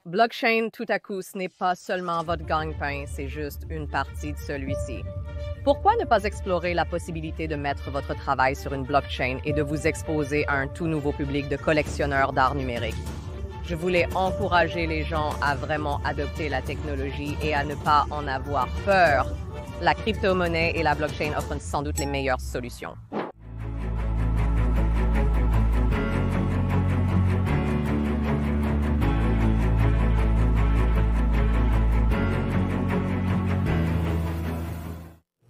Blockchain, tout à coup, ce n'est pas seulement votre gagne-pain, c'est juste une partie de celui-ci. Pourquoi ne pas explorer la possibilité de mettre votre travail sur une blockchain et de vous exposer à un tout nouveau public de collectionneurs d'art numérique? Je voulais encourager les gens à vraiment adopter la technologie et à ne pas en avoir peur. La crypto-monnaie et la blockchain offrent sans doute les meilleures solutions.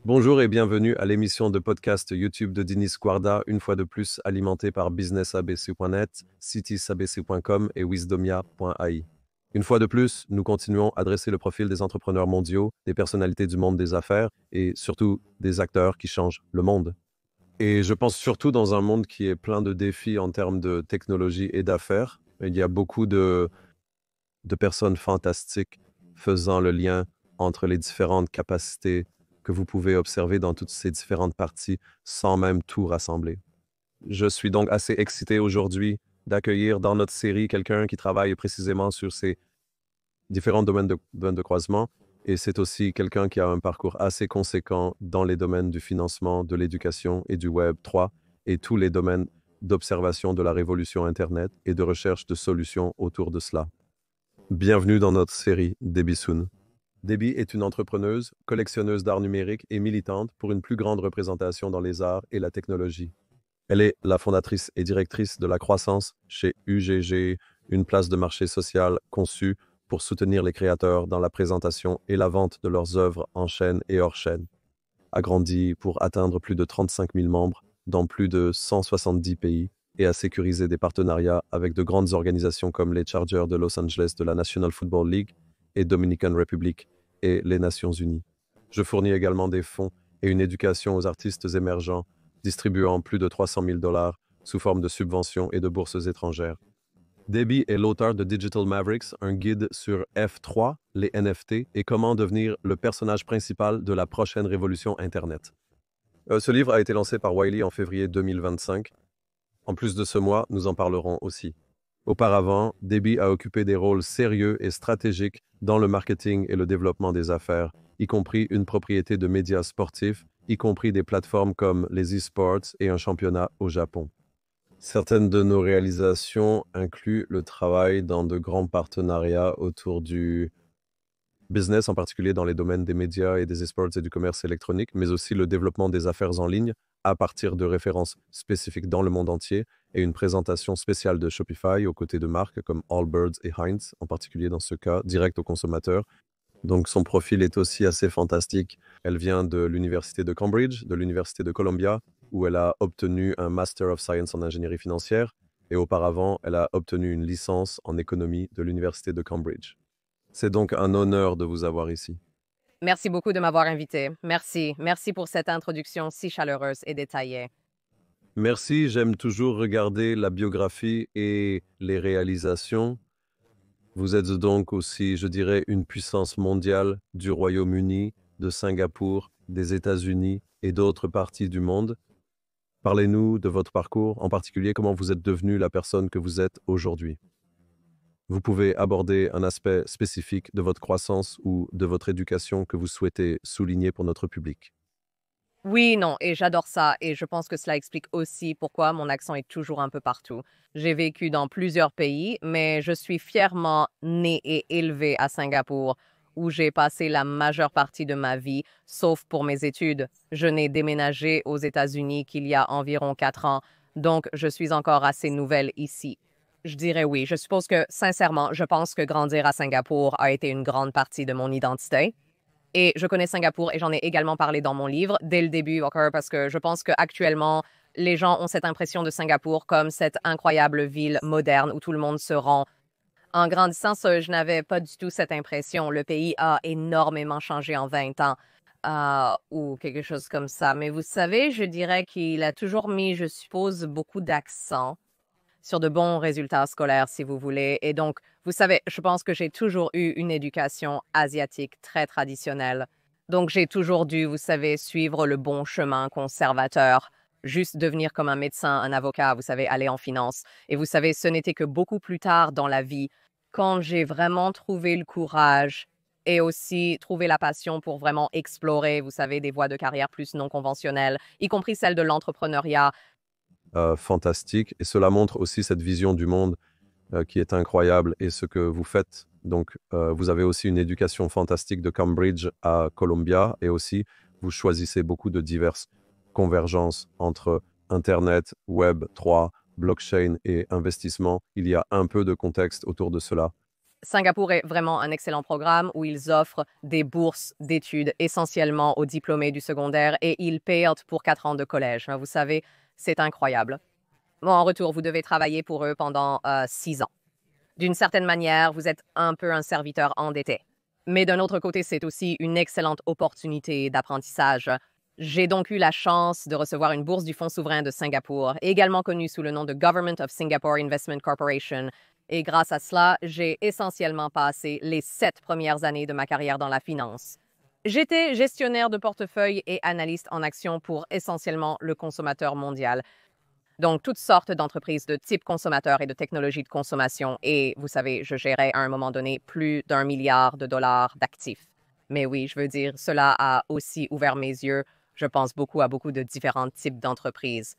Bonjour et bienvenue à l'émission de podcast YouTube de Dinis Guarda, une fois de plus alimentée par businessabc.net, citiesabc.com et wisdomia.ai. Une fois de plus, nous continuons à dresser le profil des entrepreneurs mondiaux, des personnalités du monde des affaires et surtout des acteurs qui changent le monde. Et je pense surtout dans un monde qui est plein de défis en termes de technologie et d'affaires. Il y a beaucoup de personnes fantastiques faisant le lien entre les différentes capacités que vous pouvez observer dans toutes ces différentes parties sans même tout rassembler. Je suis donc assez excité aujourd'hui d'accueillir dans notre série quelqu'un qui travaille précisément sur ces différents domaines de croisement et c'est aussi quelqu'un qui a un parcours assez conséquent dans les domaines du financement, de l'éducation et du Web 3 et tous les domaines d'observation de la révolution Internet et de recherche de solutions autour de cela. Bienvenue dans notre série Debbie Soon. Debbie est une entrepreneuse, collectionneuse d'art numérique et militante pour une plus grande représentation dans les arts et la technologie. Elle est la fondatrice et directrice de la croissance chez UGG, une place de marché social conçue pour soutenir les créateurs dans la présentation et la vente de leurs œuvres en chaîne et hors chaîne. Agrandie pour atteindre plus de 35 000 membres dans plus de 170 pays et a sécurisé des partenariats avec de grandes organisations comme les Chargers de Los Angeles de la National Football League et Dominican Republic et les Nations Unies. Je fournis également des fonds et une éducation aux artistes émergents, distribuant plus de 300 000 $ sous forme de subventions et de bourses étrangères. Debbie est l'auteur de Digital Mavericks, un guide sur F3, les NFT, et comment devenir le personnage principal de la prochaine révolution Internet. Ce livre a été lancé par Wiley en février 2025. En plus de ce mois, nous en parlerons aussi. Auparavant, Debbie a occupé des rôles sérieux et stratégiques dans le marketing et le développement des affaires, y compris une propriété de médias sportifs, y compris des plateformes comme les e-sports et un championnat au Japon. Certaines de nos réalisations incluent le travail dans de grands partenariats autour du business, en particulier dans les domaines des médias et des e-sports et du commerce électronique, mais aussi le développement des affaires en ligne à partir de références spécifiques dans le monde entier et une présentation spéciale de Shopify aux côtés de marques comme Allbirds et Heinz, en particulier dans ce cas, direct aux consommateurs. Donc son profil est aussi assez fantastique. Elle vient de l'Université de Cambridge, de l'Université de Columbia, où elle a obtenu un Master of Science en ingénierie financière, et auparavant, elle a obtenu une licence en économie de l'Université de Cambridge. C'est donc un honneur de vous avoir ici. Merci beaucoup de m'avoir invité. Merci. Merci pour cette introduction si chaleureuse et détaillée. Merci, j'aime toujours regarder la biographie et les réalisations. Vous êtes donc aussi, je dirais, une puissance mondiale du Royaume-Uni, de Singapour, des États-Unis et d'autres parties du monde. Parlez-nous de votre parcours, en particulier comment vous êtes devenu la personne que vous êtes aujourd'hui. Vous pouvez aborder un aspect spécifique de votre croissance ou de votre éducation que vous souhaitez souligner pour notre public. Oui, non, et j'adore ça, et je pense que cela explique aussi pourquoi mon accent est toujours un peu partout. J'ai vécu dans plusieurs pays, mais je suis fièrement née et élevée à Singapour, où j'ai passé la majeure partie de ma vie, sauf pour mes études. Je n'ai déménagé aux États-Unis qu'il y a environ 4 ans, donc je suis encore assez nouvelle ici. Je dirais oui. Je suppose que, sincèrement, je pense que grandir à Singapour a été une grande partie de mon identité. Et je connais Singapour et j'en ai également parlé dans mon livre dès le début, encore parce que je pense qu'actuellement, les gens ont cette impression de Singapour comme cette incroyable ville moderne où tout le monde se rend. En grandissant, je n'avais pas du tout cette impression. Le pays a énormément changé en 20 ans ou quelque chose comme ça. Mais vous savez, je dirais qu'il a toujours mis, je suppose, beaucoup d'accent sur de bons résultats scolaires, si vous voulez. Et donc, vous savez, je pense que j'ai toujours eu une éducation asiatique très traditionnelle. Donc, j'ai toujours dû, vous savez, suivre le bon chemin conservateur, juste devenir comme un médecin, un avocat, vous savez, aller en finance. Et vous savez, ce n'était que beaucoup plus tard dans la vie quand j'ai vraiment trouvé le courage et aussi trouvé la passion pour vraiment explorer, vous savez, des voies de carrière plus non conventionnelles, y compris celle de l'entrepreneuriat. Fantastique. Et cela montre aussi cette vision du monde qui est incroyable et ce que vous faites. Donc, vous avez aussi une éducation fantastique de Cambridge à Columbia et aussi vous choisissez beaucoup de diverses convergences entre Internet, Web 3, blockchain et investissement. Il y a un peu de contexte autour de cela. Singapour est vraiment un excellent programme où ils offrent des bourses d'études essentiellement aux diplômés du secondaire et ils payent pour 4 ans de collège. Vous savez, c'est incroyable. Bon, en retour, vous devez travailler pour eux pendant 6 ans. D'une certaine manière, vous êtes un peu un serviteur endetté. Mais d'un autre côté, c'est aussi une excellente opportunité d'apprentissage. J'ai donc eu la chance de recevoir une bourse du Fonds souverain de Singapour, également connue sous le nom de Government of Singapore Investment Corporation. Et grâce à cela, j'ai essentiellement passé les 7 premières années de ma carrière dans la finance. J'étais gestionnaire de portefeuille et analyste en action pour essentiellement le consommateur mondial. Donc, toutes sortes d'entreprises de type consommateur et de technologie de consommation. Et vous savez, je gérais à un moment donné plus d'1 milliard de dollars d'actifs. Mais oui, je veux dire, cela a aussi ouvert mes yeux. Je pense beaucoup à beaucoup de différents types d'entreprises.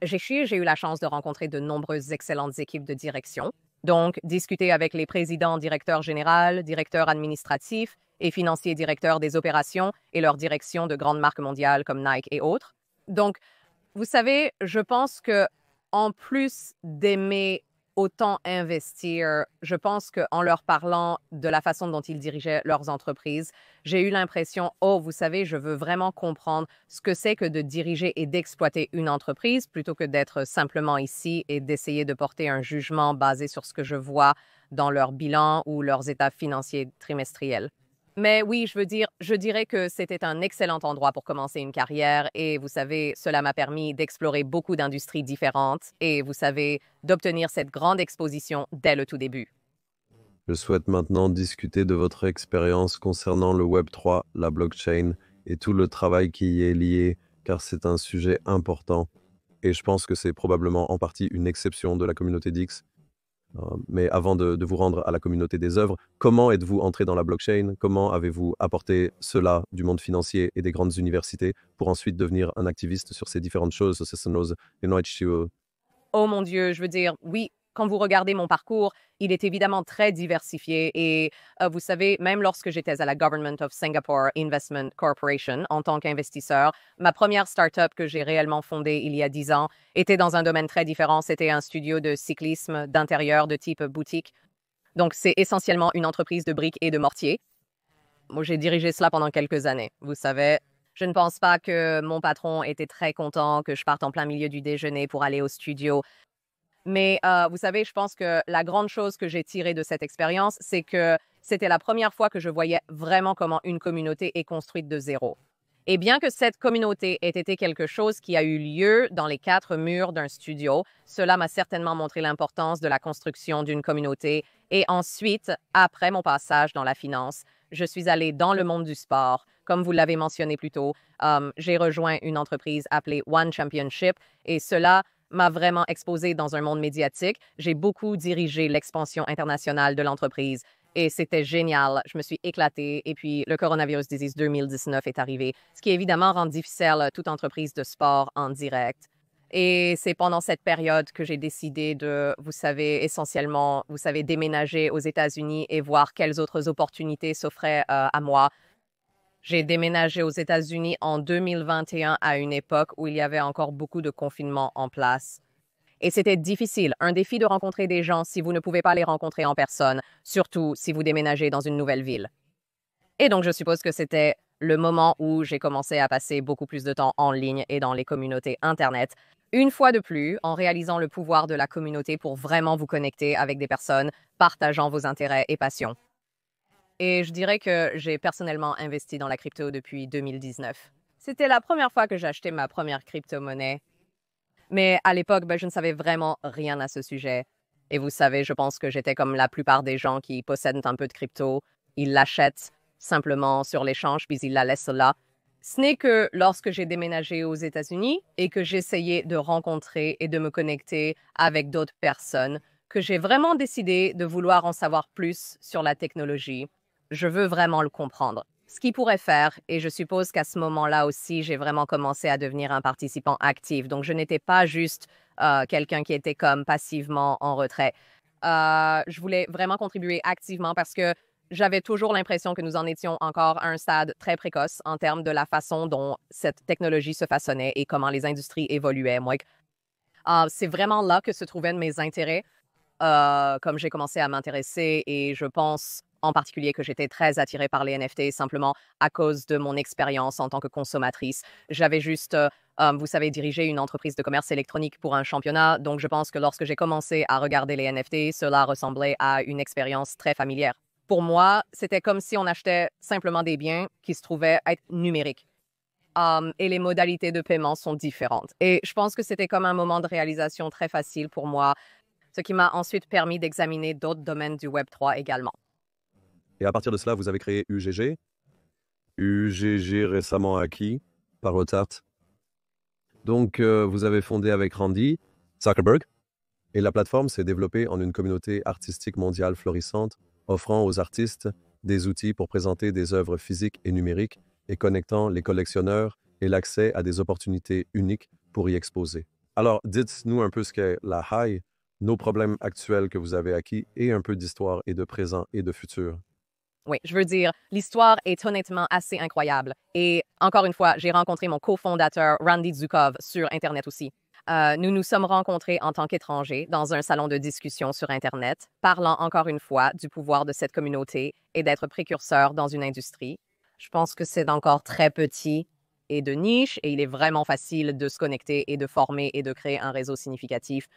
J'ai eu la chance de rencontrer de nombreuses excellentes équipes de direction. Donc, discuter avec les présidents, directeurs généraux, directeurs administratifs et financiers directeurs des opérations et leur direction de grandes marques mondiales comme Nike et autres. Donc, vous savez, je pense que en plus d'aimer autant investir, je pense qu'en leur parlant de la façon dont ils dirigeaient leurs entreprises, j'ai eu l'impression, oh, vous savez, je veux vraiment comprendre ce que c'est que de diriger et d'exploiter une entreprise plutôt que d'être simplement ici et d'essayer de porter un jugement basé sur ce que je vois dans leur bilan ou leurs états financiers trimestriels. Mais oui, je dirais que c'était un excellent endroit pour commencer une carrière et vous savez, cela m'a permis d'explorer beaucoup d'industries différentes et vous savez, d'obtenir cette grande exposition dès le tout début. Je souhaite maintenant discuter de votre expérience concernant le Web3, la blockchain et tout le travail qui y est lié, car c'est un sujet important. Et je pense que c'est probablement en partie une exception de la communauté d'X. Mais avant de vous rendre à la communauté des œuvres, comment êtes-vous entré dans la blockchain? Comment avez-vous apporté cela du monde financier et des grandes universités pour ensuite devenir un activiste sur ces différentes choses? Oh mon Dieu, je veux dire, oui, quand vous regardez mon parcours, il est évidemment très diversifié et vous savez, même lorsque j'étais à la Government of Singapore Investment Corporation en tant qu'investisseur, ma première start-up que j'ai réellement fondée il y a 10 ans était dans un domaine très différent. C'était un studio de cyclisme d'intérieur de type boutique. Donc, c'est essentiellement une entreprise de briques et de mortier. Moi, j'ai dirigé cela pendant quelques années. Vous savez, je ne pense pas que mon patron était très content que je parte en plein milieu du déjeuner pour aller au studio. Mais vous savez, je pense que la grande chose que j'ai tirée de cette expérience, c'est que c'était la première fois que je voyais vraiment comment une communauté est construite de zéro. Et bien que cette communauté ait été quelque chose qui a eu lieu dans les 4 murs d'un studio, cela m'a certainement montré l'importance de la construction d'une communauté. Et ensuite, après mon passage dans la finance, je suis allée dans le monde du sport. Comme vous l'avez mentionné plus tôt, j'ai rejoint une entreprise appelée One Championship et cela m'a vraiment exposée dans un monde médiatique. J'ai beaucoup dirigé l'expansion internationale de l'entreprise. Et c'était génial. Je me suis éclatée. Et puis, le coronavirus disease 2019 est arrivé, ce qui évidemment rend difficile toute entreprise de sport en direct. Et c'est pendant cette période que j'ai décidé de, vous savez, essentiellement, vous savez, déménager aux États-Unis et voir quelles autres opportunités s'offraient à moi. J'ai déménagé aux États-Unis en 2021 à une époque où il y avait encore beaucoup de confinement en place. Et c'était difficile, un défi de rencontrer des gens si vous ne pouvez pas les rencontrer en personne, surtout si vous déménagez dans une nouvelle ville. Et donc, je suppose que c'était le moment où j'ai commencé à passer beaucoup plus de temps en ligne et dans les communautés Internet. Une fois de plus, en réalisant le pouvoir de la communauté pour vraiment vous connecter avec des personnes partageant vos intérêts et passions. Et je dirais que j'ai personnellement investi dans la crypto depuis 2019. C'était la première fois que j'achetais ma première crypto-monnaie. Mais à l'époque, je ne savais vraiment rien à ce sujet. Et vous savez, je pense que j'étais comme la plupart des gens qui possèdent un peu de crypto. Ils l'achètent simplement sur l'échange, puis ils la laissent là. Ce n'est que lorsque j'ai déménagé aux États-Unis et que j'essayais de rencontrer et de me connecter avec d'autres personnes que j'ai vraiment décidé de vouloir en savoir plus sur la technologie. Je veux vraiment le comprendre. Ce qu'il pourrait faire, et je suppose qu'à ce moment-là aussi, j'ai vraiment commencé à devenir un participant actif. Donc, je n'étais pas juste quelqu'un qui était comme passivement en retrait. Je voulais vraiment contribuer activement parce que j'avais toujours l'impression que nous en étions encore à un stade très précoce en termes de la façon dont cette technologie se façonnait et comment les industries évoluaient. Moi, c'est vraiment là que se trouvaient mes intérêts, comme j'ai commencé à m'intéresser et je pense en particulier que j'étais très attirée par les NFT simplement à cause de mon expérience en tant que consommatrice. J'avais juste, vous savez, dirigé une entreprise de commerce électronique pour un championnat, donc je pense que lorsque j'ai commencé à regarder les NFT, cela ressemblait à une expérience très familière. Pour moi, c'était comme si on achetait simplement des biens qui se trouvaient être numériques. Et les modalités de paiement sont différentes. Et je pense que c'était comme un moment de réalisation très facile pour moi, ce qui m'a ensuite permis d'examiner d'autres domaines du Web3 également. Et à partir de cela, vous avez créé UGG. UGG récemment acquis par Rotart. Donc, vous avez fondé avec Randy Zuckerberg. Et la plateforme s'est développée en une communauté artistique mondiale florissante, offrant aux artistes des outils pour présenter des œuvres physiques et numériques et connectant les collectionneurs et l'accès à des opportunités uniques pour y exposer. Alors, dites-nous un peu ce qu'est la High, nos problèmes actuels que vous avez acquis et un peu d'histoire et de présent et de futur. Oui, je veux dire, l'histoire est honnêtement assez incroyable. Et encore une fois, j'ai rencontré mon cofondateur Randy Zukov sur Internet aussi. Nous nous sommes rencontrés en tant qu'étrangers dans un salon de discussion sur Internet, parlant encore une fois du pouvoir de cette communauté et d'être précurseur dans une industrie. Je pense que c'est encore très petit et de niche et il est vraiment facile de se connecter et de former et de créer un réseau significatif.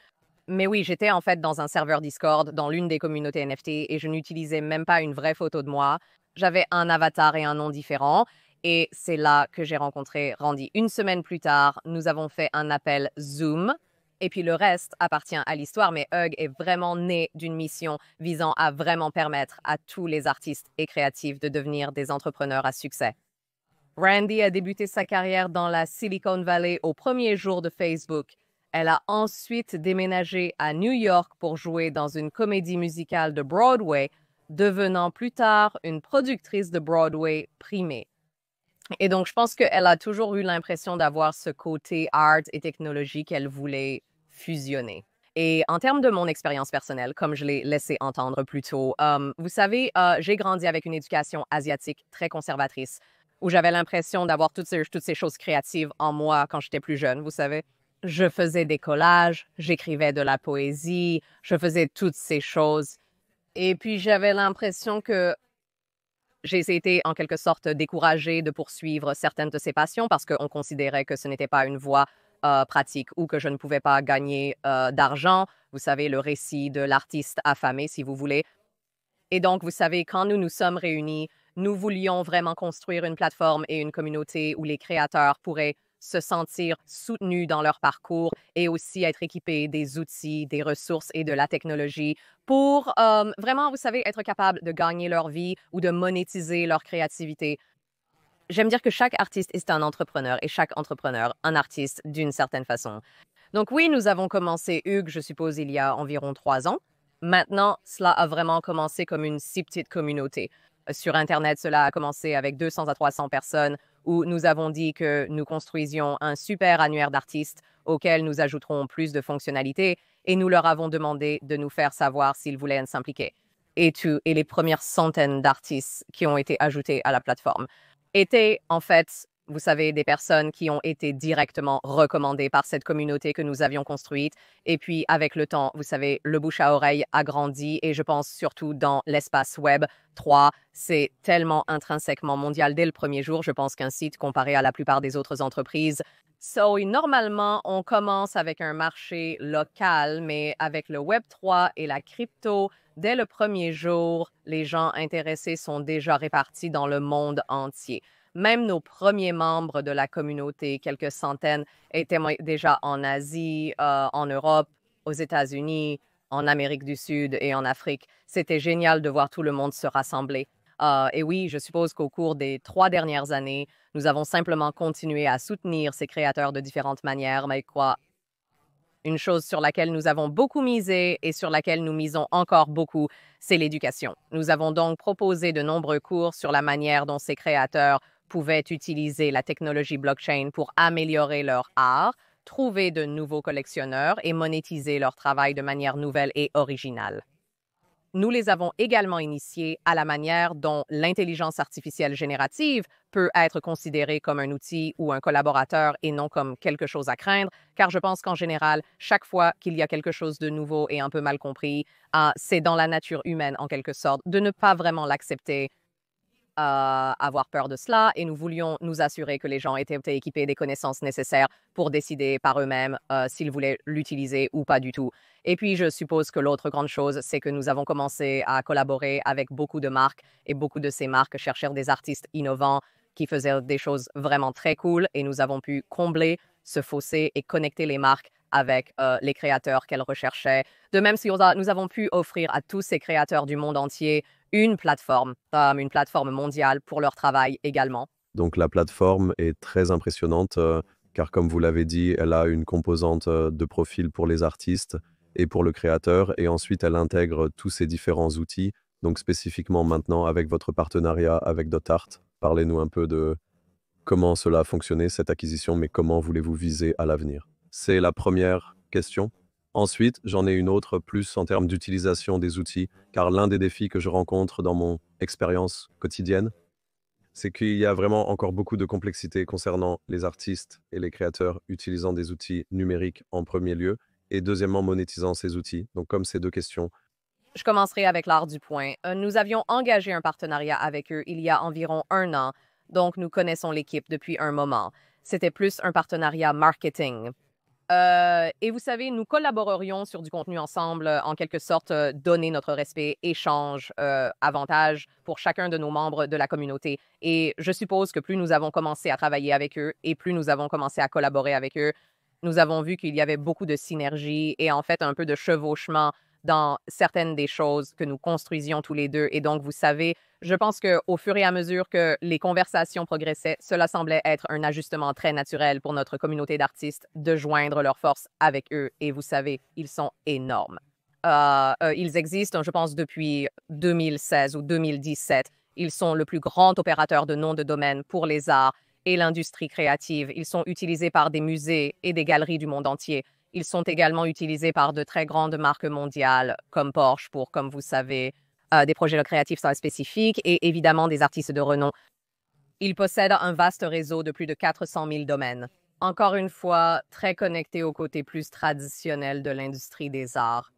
Mais oui, j'étais en fait dans un serveur Discord dans l'une des communautés NFT et je n'utilisais même pas une vraie photo de moi. J'avais un avatar et un nom différents. Et c'est là que j'ai rencontré Randy. Une semaine plus tard, nous avons fait un appel Zoom. Et puis le reste appartient à l'histoire, mais Hug est vraiment né d'une mission visant à vraiment permettre à tous les artistes et créatifs de devenir des entrepreneurs à succès. Randy a débuté sa carrière dans la Silicon Valley au premier jour de Facebook. Elle a ensuite déménagé à New York pour jouer dans une comédie musicale de Broadway, devenant plus tard une productrice de Broadway primée. Et donc, je pense qu'elle a toujours eu l'impression d'avoir ce côté art et technologie qu'elle voulait fusionner. Et en termes de mon expérience personnelle, comme je l'ai laissé entendre plus tôt, vous savez, j'ai grandi avec une éducation asiatique très conservatrice, où j'avais l'impression d'avoir toutes ces choses créatives en moi quand j'étais plus jeune, vous savez. Je faisais des collages, j'écrivais de la poésie, je faisais toutes ces choses. Et puis, j'avais l'impression que j'ai été en quelque sorte découragée de poursuivre certaines de ces passions parce qu'on considérait que ce n'était pas une voie pratique ou que je ne pouvais pas gagner d'argent. Vous savez, le récit de l'artiste affamé, si vous voulez. Et donc, vous savez, quand nous nous sommes réunis, nous voulions vraiment construire une plateforme et une communauté où les créateurs pourraient se sentir soutenus dans leur parcours et aussi être équipés des outils, des ressources et de la technologie pour vraiment, vous savez, être capables de gagner leur vie ou de monétiser leur créativité. J'aime dire que chaque artiste est un entrepreneur et chaque entrepreneur un artiste d'une certaine façon. Donc oui, nous avons commencé Hugues, je suppose, il y a environ 3 ans. Maintenant, cela a vraiment commencé comme une si petite communauté. Sur Internet, cela a commencé avec 200 à 300 personnes où nous avons dit que nous construisions un super annuaire d'artistes auquel nous ajouterons plus de fonctionnalités et nous leur avons demandé de nous faire savoir s'ils voulaient s'impliquer. Et les premières centaines d'artistes qui ont été ajoutés à la plateforme étaient en fait, vous savez, des personnes qui ont été directement recommandées par cette communauté que nous avions construite. Et puis, avec le temps, vous savez, le bouche à oreille a grandi et je pense surtout dans l'espace web 3, c'est tellement intrinsèquement mondial dès le premier jour, je pense qu'un site comparé à la plupart des autres entreprises. So, normalement, on commence avec un marché local, mais avec le Web 3 et la crypto, dès le premier jour, les gens intéressés sont déjà répartis dans le monde entier. Même nos premiers membres de la communauté, quelques centaines, étaient déjà en Asie, en Europe, aux États-Unis, en Amérique du Sud et en Afrique. C'était génial de voir tout le monde se rassembler. Et oui, je suppose qu'au cours des 3 dernières années, nous avons simplement continué à soutenir ces créateurs de différentes manières, mais quoi, Une chose sur laquelle nous avons beaucoup misé et sur laquelle nous misons encore beaucoup, c'est l'éducation. Nous avons donc proposé de nombreux cours sur la manière dont ces créateurs pouvaient utiliser la technologie blockchain pour améliorer leur art, trouver de nouveaux collectionneurs et monétiser leur travail de manière nouvelle et originale. Nous les avons également initiés à la manière dont l'intelligence artificielle générative peut être considérée comme un outil ou un collaborateur et non comme quelque chose à craindre, car je pense qu'en général, chaque fois qu'il y a quelque chose de nouveau et un peu mal compris, c'est dans la nature humaine, en quelque sorte, de ne pas vraiment l'accepter, avoir peur de cela, et nous voulions nous assurer que les gens étaient équipés des connaissances nécessaires pour décider par eux-mêmes s'ils voulaient l'utiliser ou pas du tout. Et puis, je suppose que l'autre grande chose, c'est que nous avons commencé à collaborer avec beaucoup de marques, et beaucoup de ces marques cherchèrent des artistes innovants qui faisaient des choses vraiment très cool, et nous avons pu combler ce fossé et connecter les marques avec les créateurs qu'elles recherchaient. De même, si nous avons pu offrir à tous ces créateurs du monde entier une plateforme mondiale pour leur travail également. Donc la plateforme est très impressionnante car comme vous l'avez dit, elle a une composante de profil pour les artistes et pour le créateur et ensuite elle intègre tous ces différents outils. Donc spécifiquement maintenant avec votre partenariat avec Dotart, parlez-nous un peu de comment cela a fonctionné cette acquisition, mais comment voulez-vous viser à l'avenir? C'est la première question. Ensuite, j'en ai une autre plus en termes d'utilisation des outils, car l'un des défis que je rencontre dans mon expérience quotidienne, c'est qu'il y a vraiment encore beaucoup de complexité concernant les artistes et les créateurs utilisant des outils numériques en premier lieu, et deuxièmement monétisant ces outils. Donc comme ces deux questions. Je commencerai avec l'art du point. Nous avions engagé un partenariat avec eux il y a environ 1 an, donc nous connaissons l'équipe depuis un moment. C'était plus un partenariat marketing. Et vous savez, nous collaborerions sur du contenu ensemble, en quelque sorte, donner notre respect, échange, avantage pour chacun de nos membres de la communauté. Et je suppose que plus nous avons commencé à travailler avec eux et plus nous avons commencé à collaborer avec eux, nous avons vu qu'il y avait beaucoup de synergie et en fait un peu de chevauchement dans certaines des choses que nous construisions tous les deux. Et donc, vous savez, je pense qu'au fur et à mesure que les conversations progressaient, cela semblait être un ajustement très naturel pour notre communauté d'artistes de joindre leurs forces avec eux. Et vous savez, ils sont énormes. Ils existent, je pense, depuis 2016 ou 2017. Ils sont le plus grand opérateur de noms de domaine pour les arts et l'industrie créative. Ils sont utilisés par des musées et des galeries du monde entier. Ils sont également utilisés par de très grandes marques mondiales comme Porsche pour, comme vous savez, des projets créatifs spécifiques et évidemment des artistes de renom. Ils possèdent un vaste réseau de plus de 400 000 domaines. Encore une fois, très connectés au côté plus traditionnel de l'industrie des arts.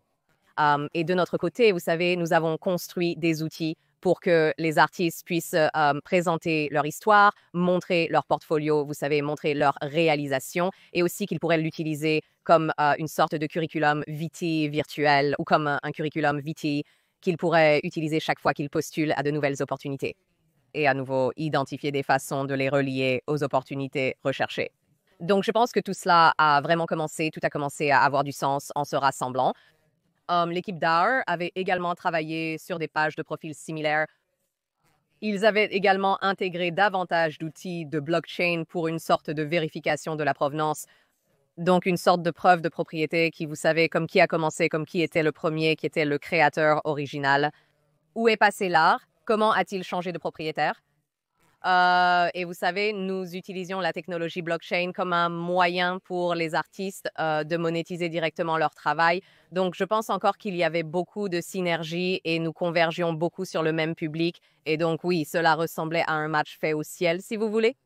Et de notre côté, vous savez, nous avons construit des outils pour que les artistes puissent présenter leur histoire, montrer leur portfolio, vous savez, montrer leur réalisation, et aussi qu'ils pourraient l'utiliser comme une sorte de curriculum vitae virtuel ou comme un curriculum vitae qu'ils pourraient utiliser chaque fois qu'ils postulent à de nouvelles opportunités. Et à nouveau, identifier des façons de les relier aux opportunités recherchées. Donc, je pense que tout cela a vraiment commencé, tout a commencé à avoir du sens en se rassemblant. L'équipe d'art avait également travaillé sur des pages de profils similaires. Ils avaient également intégré davantage d'outils de blockchain pour une sorte de vérification de la provenance. Donc, une sorte de preuve de propriété qui, vous savez, comme qui a commencé, comme qui était le premier, qui était le créateur original. Où est passé l'art? Comment a-t-il changé de propriétaire? Et vous savez, nous utilisions la technologie blockchain comme un moyen pour les artistes de monétiser directement leur travail. Donc, je pense encore qu'il y avait beaucoup de synergie et nous convergions beaucoup sur le même public. Et donc, oui, cela ressemblait à un match fait au ciel, si vous voulez.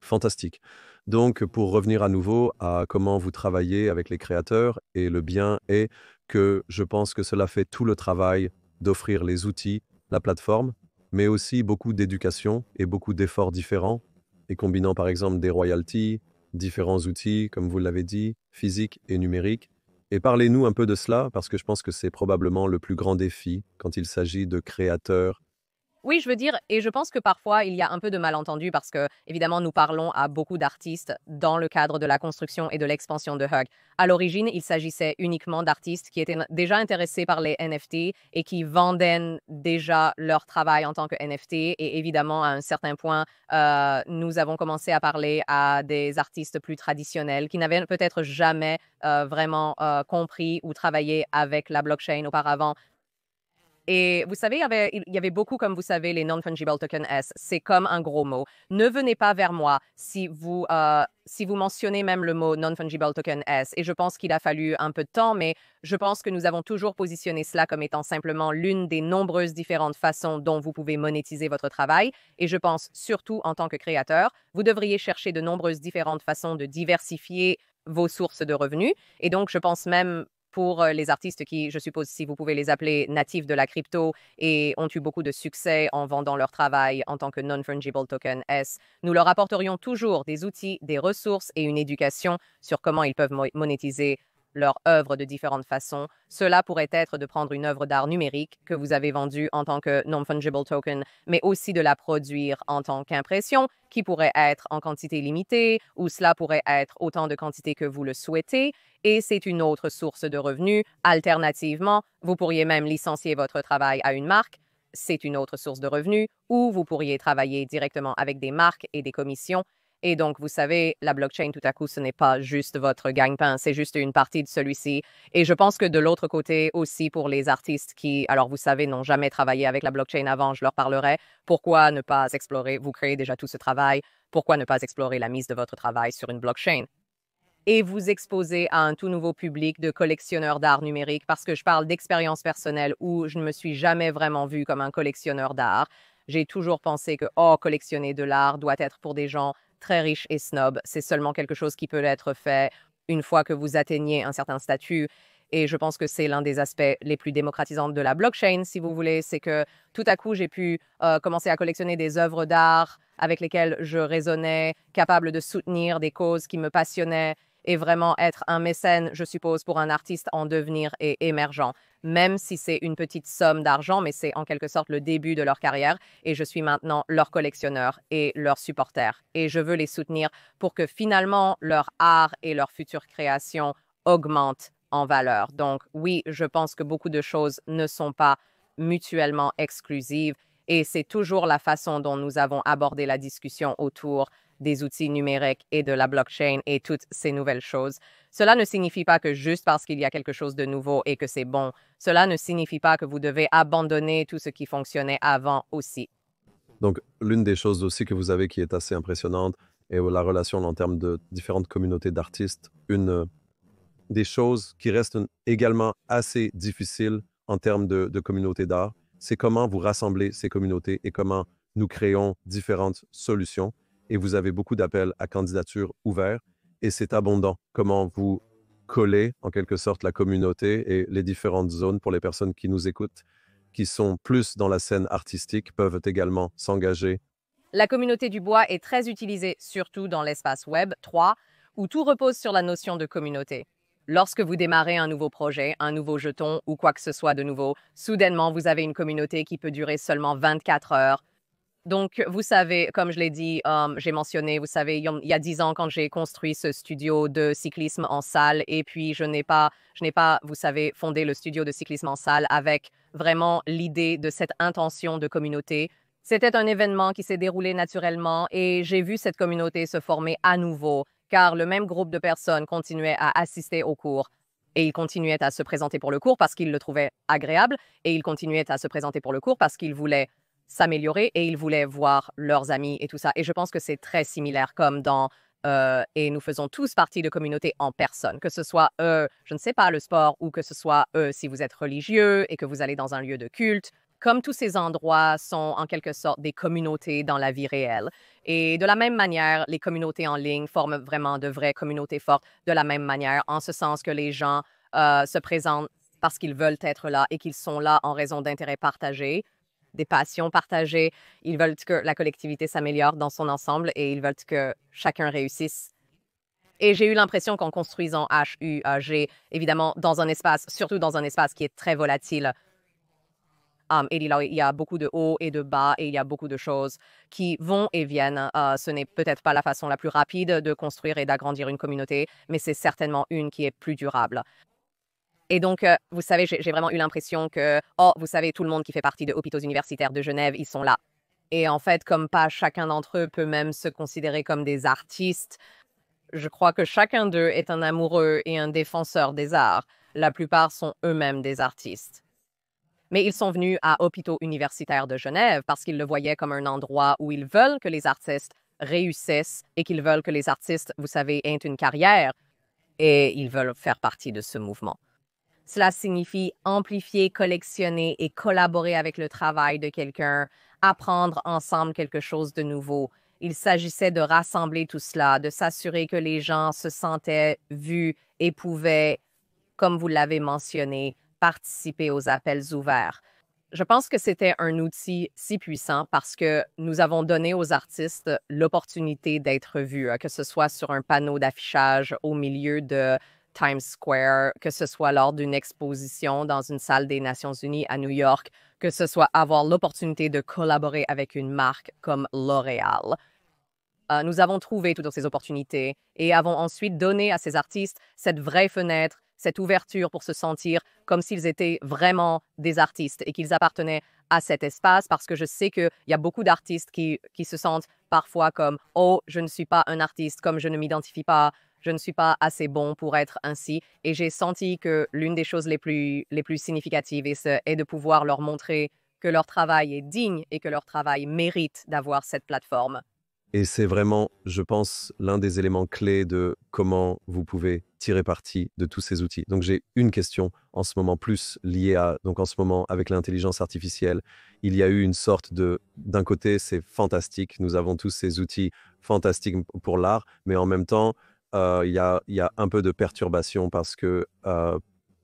Fantastique. Donc, pour revenir à nouveau à comment vous travaillez avec les créateurs, et le bien est que je pense que cela fait tout le travail d'offrir les outils, la plateforme, mais aussi beaucoup d'éducation et beaucoup d'efforts différents, et combinant par exemple des royalties, différents outils, comme vous l'avez dit, physiques et numériques. Et parlez-nous un peu de cela, parce que je pense que c'est probablement le plus grand défi quand il s'agit de créateurs. Oui, je veux dire, et je pense que parfois il y a un peu de malentendu parce que, évidemment, nous parlons à beaucoup d'artistes dans le cadre de la construction et de l'expansion de Hug. À l'origine, il s'agissait uniquement d'artistes qui étaient déjà intéressés par les NFT et qui vendaient déjà leur travail en tant que NFT. Et évidemment, à un certain point, nous avons commencé à parler à des artistes plus traditionnels qui n'avaient peut-être jamais vraiment compris ou travaillé avec la blockchain auparavant. Et vous savez, il y avait beaucoup, comme vous savez, les non-fungible token S. C'est comme un gros mot. Ne venez pas vers moi si vous mentionnez même le mot non-fungible token S. Et je pense qu'il a fallu un peu de temps, mais je pense que nous avons toujours positionné cela comme étant simplement l'une des nombreuses différentes façons dont vous pouvez monétiser votre travail. Et je pense surtout en tant que créateur, vous devriez chercher de nombreuses différentes façons de diversifier vos sources de revenus. Et donc, je pense même pour les artistes qui, je suppose, si vous pouvez les appeler natifs de la crypto et ont eu beaucoup de succès en vendant leur travail en tant que non-fungible token S, nous leur apporterions toujours des outils, des ressources et une éducation sur comment ils peuvent monétiser leur œuvre de différentes façons. Cela pourrait être de prendre une œuvre d'art numérique que vous avez vendue en tant que non-fungible token, mais aussi de la produire en tant qu'impression, qui pourrait être en quantité limitée, ou cela pourrait être autant de quantité que vous le souhaitez, et c'est une autre source de revenus. Alternativement, vous pourriez même licencier votre travail à une marque, c'est une autre source de revenus, ou vous pourriez travailler directement avec des marques et des commissions. Et donc, vous savez, la blockchain, tout à coup, ce n'est pas juste votre gagne-pain, c'est juste une partie de celui-ci. Et je pense que de l'autre côté aussi, pour les artistes qui, alors vous savez, n'ont jamais travaillé avec la blockchain avant, je leur parlerai. Pourquoi ne pas explorer, vous créez déjà tout ce travail, pourquoi ne pas explorer la mise de votre travail sur une blockchain? Et vous exposer à un tout nouveau public de collectionneurs d'art numérique, parce que je parle d'expérience personnelle où je ne me suis jamais vraiment vue comme un collectionneur d'art. J'ai toujours pensé que, oh, collectionner de l'art doit être pour des gens très riches et snobs. C'est seulement quelque chose qui peut être fait une fois que vous atteignez un certain statut. Et je pense que c'est l'un des aspects les plus démocratisants de la blockchain, si vous voulez. C'est que tout à coup, j'ai pu commencer à collectionner des œuvres d'art avec lesquelles je raisonnais, capable de soutenir des causes qui me passionnaient et vraiment être un mécène, je suppose, pour un artiste en devenir et émergent. Même si c'est une petite somme d'argent, mais c'est en quelque sorte le début de leur carrière. Et je suis maintenant leur collectionneur et leur supporter. Et je veux les soutenir pour que finalement leur art et leur future création augmentent en valeur. Donc oui, je pense que beaucoup de choses ne sont pas mutuellement exclusives. Et c'est toujours la façon dont nous avons abordé la discussion autour des outils numériques et de la blockchain et toutes ces nouvelles choses. Cela ne signifie pas que juste parce qu'il y a quelque chose de nouveau et que c'est bon, cela ne signifie pas que vous devez abandonner tout ce qui fonctionnait avant aussi. Donc, l'une des choses aussi que vous avez qui est assez impressionnante est la relation en termes de différentes communautés d'artistes. Une des choses qui restent également assez difficiles en termes de communauté d'art, c'est comment vous rassemblez ces communautés et comment nous créons différentes solutions. Et vous avez beaucoup d'appels à candidature ouverts et c'est abondant. Comment vous collez en quelque sorte la communauté et les différentes zones pour les personnes qui nous écoutent, qui sont plus dans la scène artistique, peuvent également s'engager. La communauté du bois est très utilisée, surtout dans l'espace Web 3, où tout repose sur la notion de communauté. Lorsque vous démarrez un nouveau projet, un nouveau jeton ou quoi que ce soit de nouveau, soudainement, vous avez une communauté qui peut durer seulement 24 heures. Donc, vous savez, comme je l'ai dit, j'ai mentionné, vous savez, il y a 10 ans, quand j'ai construit ce studio de cyclisme en salle, et puis je n'ai pas, vous savez, fondé le studio de cyclisme en salle avec vraiment l'idée de cette intention de communauté. C'était un événement qui s'est déroulé naturellement et j'ai vu cette communauté se former à nouveau, car le même groupe de personnes continuait à assister au cours. Et ils continuaient à se présenter pour le cours parce qu'ils le trouvaient agréable, et ils continuaient à se présenter pour le cours parce qu'ils voulaient s'améliorer et ils voulaient voir leurs amis et tout ça. Et je pense que c'est très similaire comme dans et nous faisons tous partie de communautés en personne, que ce soit je ne sais pas, le sport, ou que ce soit si vous êtes religieux et que vous allez dans un lieu de culte. Comme tous ces endroits sont en quelque sorte des communautés dans la vie réelle. Et de la même manière, les communautés en ligne forment vraiment de vraies communautés fortes de la même manière, en ce sens que les gens se présentent parce qu'ils veulent être là et qu'ils sont là en raison d'intérêts partagés, des passions partagées. Ils veulent que la collectivité s'améliore dans son ensemble et ils veulent que chacun réussisse. Et j'ai eu l'impression qu'en construisant HUAG, évidemment, dans un espace, surtout dans un espace qui est très volatile, Il y a beaucoup de hauts et de bas et il y a beaucoup de choses qui vont et viennent. Ce n'est peut-être pas la façon la plus rapide de construire et d'agrandir une communauté, mais c'est certainement une qui est plus durable. Et donc, vous savez, j'ai vraiment eu l'impression que, oh, vous savez, tout le monde qui fait partie de Hôpitaux universitaires de Genève, ils sont là. Et en fait, comme pas chacun d'entre eux peut même se considérer comme des artistes, je crois que chacun d'eux est un amoureux et un défenseur des arts. La plupart sont eux-mêmes des artistes. Mais ils sont venus à Hôpitaux universitaires de Genève parce qu'ils le voyaient comme un endroit où ils veulent que les artistes réussissent et qu'ils veulent que les artistes, vous savez, aient une carrière et ils veulent faire partie de ce mouvement. Cela signifie amplifier, collectionner et collaborer avec le travail de quelqu'un, apprendre ensemble quelque chose de nouveau. Il s'agissait de rassembler tout cela, de s'assurer que les gens se sentaient vus et pouvaient, comme vous l'avez mentionné, participer aux appels ouverts. Je pense que c'était un outil si puissant parce que nous avons donné aux artistes l'opportunité d'être vus, que ce soit sur un panneau d'affichage au milieu de Times Square, que ce soit lors d'une exposition dans une salle des Nations Unies à New York, que ce soit avoir l'opportunité de collaborer avec une marque comme L'Oréal. Nous avons trouvé toutes ces opportunités et avons ensuite donné à ces artistes cette vraie fenêtre, cette ouverture pour se sentir comme s'ils étaient vraiment des artistes et qu'ils appartenaient à cet espace parce que je sais qu'il y a beaucoup d'artistes qui se sentent parfois comme « Oh, je ne suis pas un artiste, comme je ne m'identifie pas, je ne suis pas assez bon pour être ainsi. » Et j'ai senti que l'une des choses les plus significatives est de pouvoir leur montrer que leur travail est digne et que leur travail mérite d'avoir cette plateforme. Et c'est vraiment, je pense, l'un des éléments clés de comment vous pouvez tirer parti de tous ces outils. Donc j'ai une question en ce moment plus liée à, donc en ce moment avec l'intelligence artificielle, il y a eu une sorte de, d'un côté c'est fantastique, nous avons tous ces outils fantastiques pour l'art, mais en même temps il y a un peu de perturbation parce que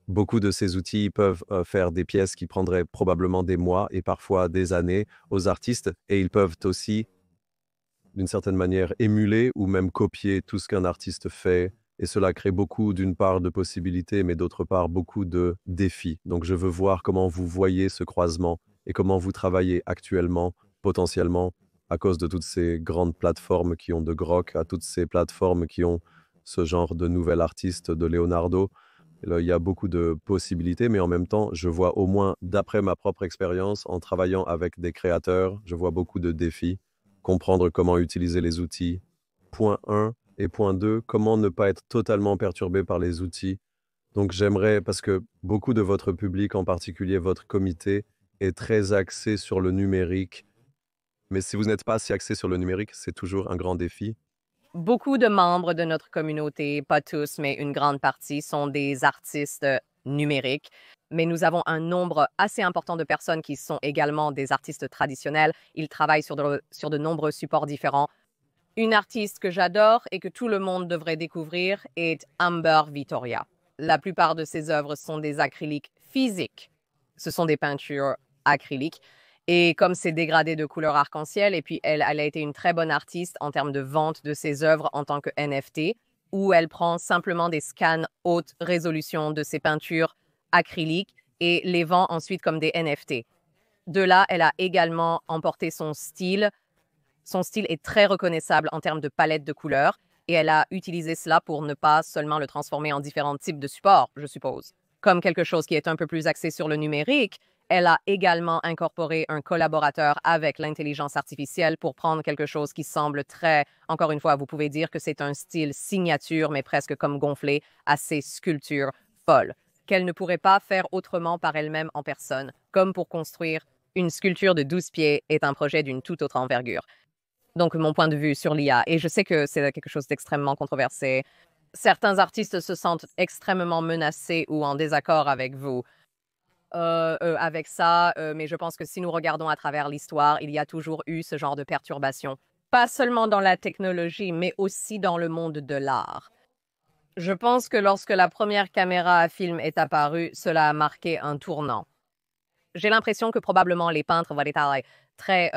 beaucoup de ces outils peuvent faire des pièces qui prendraient probablement des mois et parfois des années aux artistes et ils peuvent aussi d'une certaine manière, émuler ou même copier tout ce qu'un artiste fait. Et cela crée beaucoup, d'une part, de possibilités, mais d'autre part, beaucoup de défis. Donc, je veux voir comment vous voyez ce croisement et comment vous travaillez actuellement, potentiellement, à cause de toutes ces grandes plateformes qui ont de Grok, à toutes ces plateformes qui ont ce genre de nouvel artiste, de Leonardo. Et là, il y a beaucoup de possibilités, mais en même temps, je vois au moins, d'après ma propre expérience, en travaillant avec des créateurs, je vois beaucoup de défis comprendre comment utiliser les outils. Point 1 et point 2, comment ne pas être totalement perturbé par les outils. Donc j'aimerais, parce que beaucoup de votre public, en particulier votre comité, est très axé sur le numérique. Mais si vous n'êtes pas si axé sur le numérique, c'est toujours un grand défi. Beaucoup de membres de notre communauté, pas tous, mais une grande partie, sont des artistes numériques. Mais nous avons un nombre assez important de personnes qui sont également des artistes traditionnels. Ils travaillent sur de nombreux supports différents. Une artiste que j'adore et que tout le monde devrait découvrir est Amber Vittoria. La plupart de ses œuvres sont des acryliques physiques. Ce sont des peintures acryliques. Et comme c'est dégradé de couleurs arc-en-ciel, et puis elle a été une très bonne artiste en termes de vente de ses œuvres en tant que NFT, où elle prend simplement des scans haute résolution de ses peintures acryliques et les vend ensuite comme des NFT. De là, elle a également emporté son style. Son style est très reconnaissable en termes de palette de couleurs, et elle a utilisé cela pour ne pas seulement le transformer en différents types de supports, je suppose. Comme quelque chose qui est un peu plus axé sur le numérique, elle a également incorporé un collaborateur avec l'intelligence artificielle pour prendre quelque chose qui semble très, encore une fois, vous pouvez dire que c'est un style signature, mais presque comme gonflé, à ces sculptures folles, qu'elle ne pourrait pas faire autrement par elle-même en personne, comme pour construire une sculpture de 12 pieds est un projet d'une toute autre envergure. Donc, mon point de vue sur l'IA, et je sais que c'est quelque chose d'extrêmement controversé, certains artistes se sentent extrêmement menacés ou en désaccord avec vous. Avec ça, mais je pense que si nous regardons à travers l'histoire, il y a toujours eu ce genre de perturbation. Pas seulement dans la technologie, mais aussi dans le monde de l'art. Je pense que lorsque la première caméra à film est apparue, cela a marqué un tournant. J'ai l'impression que probablement les peintres vont être très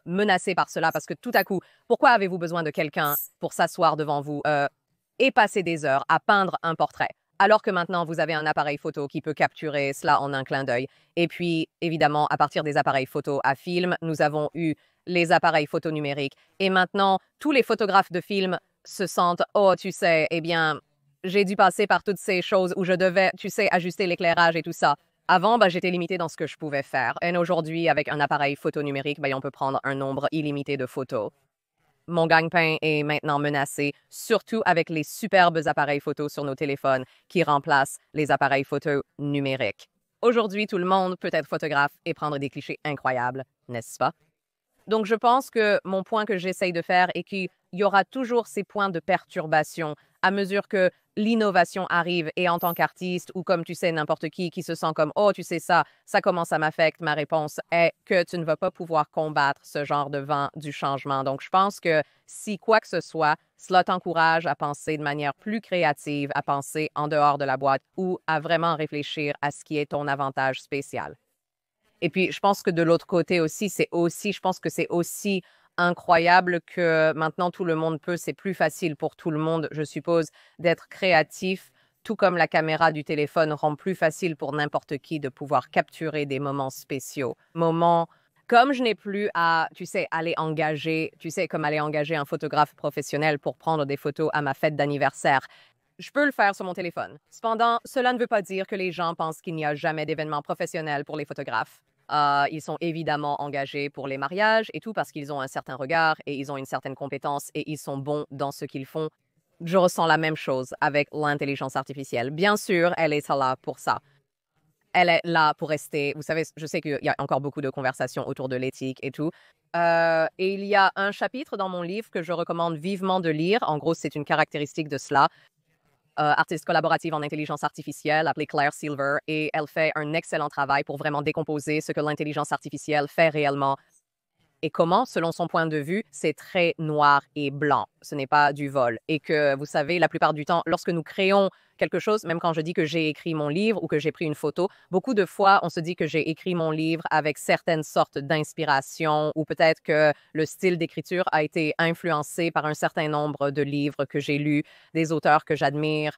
menacés par cela parce que tout à coup, pourquoi avez-vous besoin de quelqu'un pour s'asseoir devant vous et passer des heures à peindre un portrait? Alors que maintenant, vous avez un appareil photo qui peut capturer cela en un clin d'œil. Et puis, évidemment, à partir des appareils photo à film, nous avons eu les appareils photo numériques. Et maintenant, tous les photographes de films se sentent, oh, tu sais, eh bien, j'ai dû passer par toutes ces choses où je devais, tu sais, ajuster l'éclairage et tout ça. Avant, j'étais limitée dans ce que je pouvais faire. Et aujourd'hui, avec un appareil photo numérique, on peut prendre un nombre illimité de photos. Mon gagne-pain est maintenant menacé, surtout avec les superbes appareils photo sur nos téléphones qui remplacent les appareils photo numériques. Aujourd'hui, tout le monde peut être photographe et prendre des clichés incroyables, n'est-ce pas? Donc, je pense que mon point que j'essaye de faire est qu'il y aura toujours ces points de perturbation à mesure que l'innovation arrive et en tant qu'artiste ou comme tu sais, n'importe qui se sent comme «Oh, tu sais ça commence à m'affecter». Ma réponse est que tu ne vas pas pouvoir combattre ce genre de vent du changement. Donc, je pense que si quoi que ce soit, cela t'encourage à penser de manière plus créative, à penser en dehors de la boîte ou à vraiment réfléchir à ce qui est ton avantage spécial. Et puis, je pense que de l'autre côté aussi, je pense que c'est aussi incroyable que maintenant tout le monde peut, c'est plus facile pour tout le monde, je suppose, d'être créatif, tout comme la caméra du téléphone rend plus facile pour n'importe qui de pouvoir capturer des moments spéciaux. Moments comme je n'ai plus à, tu sais, comme aller engager un photographe professionnel pour prendre des photos à ma fête d'anniversaire. Je peux le faire sur mon téléphone. Cependant, cela ne veut pas dire que les gens pensent qu'il n'y a jamais d'événement professionnel pour les photographes. Ils sont évidemment engagés pour les mariages et tout parce qu'ils ont un certain regard et ils ont une certaine compétence et ils sont bons dans ce qu'ils font. Je ressens la même chose avec l'intelligence artificielle. Bien sûr, elle est là pour ça. Elle est là pour rester. Vous savez, je sais qu'il y a encore beaucoup de conversations autour de l'éthique et tout. Et il y a un chapitre dans mon livre que je recommande vivement de lire. En gros, c'est une caractéristique de cela. Artiste collaborative en intelligence artificielle appelée Claire Silver et elle fait un excellent travail pour vraiment décomposer ce que l'intelligence artificielle fait réellement et comment, selon son point de vue, c'est très noir et blanc. Ce n'est pas du vol. Et que, vous savez, la plupart du temps, lorsque nous créons quelque chose, même quand je dis que j'ai écrit mon livre ou que j'ai pris une photo, beaucoup de fois, on se dit que j'ai écrit mon livre avec certaines sortes d'inspiration ou peut-être que le style d'écriture a été influencé par un certain nombre de livres que j'ai lus, des auteurs que j'admire.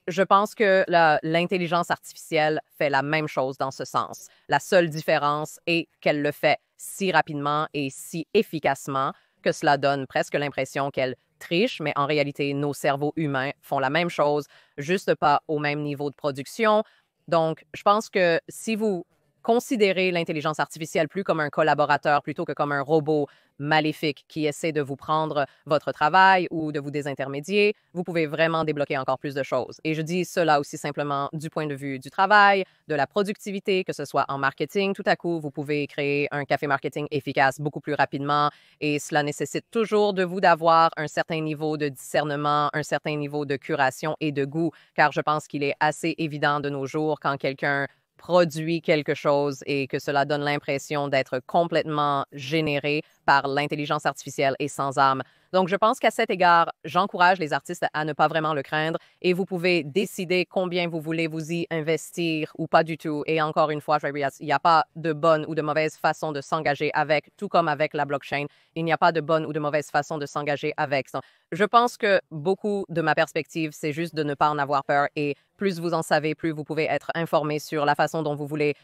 Je pense que l'intelligence artificielle fait la même chose dans ce sens. La seule différence est qu'elle le fait si rapidement et si efficacement que cela donne presque l'impression qu'elle triche, mais en réalité, nos cerveaux humains font la même chose, juste pas au même niveau de production. Donc, je pense que si vous considérez l'intelligence artificielle plus comme un collaborateur plutôt que comme un robot maléfique qui essaie de vous prendre votre travail ou de vous désintermédier, vous pouvez vraiment débloquer encore plus de choses. Et je dis cela aussi simplement du point de vue du travail, de la productivité, que ce soit en marketing. Tout à coup, vous pouvez créer un café marketing efficace beaucoup plus rapidement et cela nécessite toujours de vous d'avoir un certain niveau de discernement, un certain niveau de curation et de goût, car je pense qu'il est assez évident de nos jours quand quelqu'un produit quelque chose et que cela donne l'impression d'être complètement généré par l'intelligence artificielle et sans âme. Donc, je pense qu'à cet égard, j'encourage les artistes à ne pas vraiment le craindre et vous pouvez décider combien vous voulez vous y investir ou pas du tout. Et encore une fois, il n'y a pas de bonne ou de mauvaise façon de s'engager avec, tout comme avec la blockchain. Il n'y a pas de bonne ou de mauvaise façon de s'engager avec. Je pense que beaucoup de ma perspective, c'est juste de ne pas en avoir peur et plus vous en savez, plus vous pouvez être informé sur la façon dont vous voulez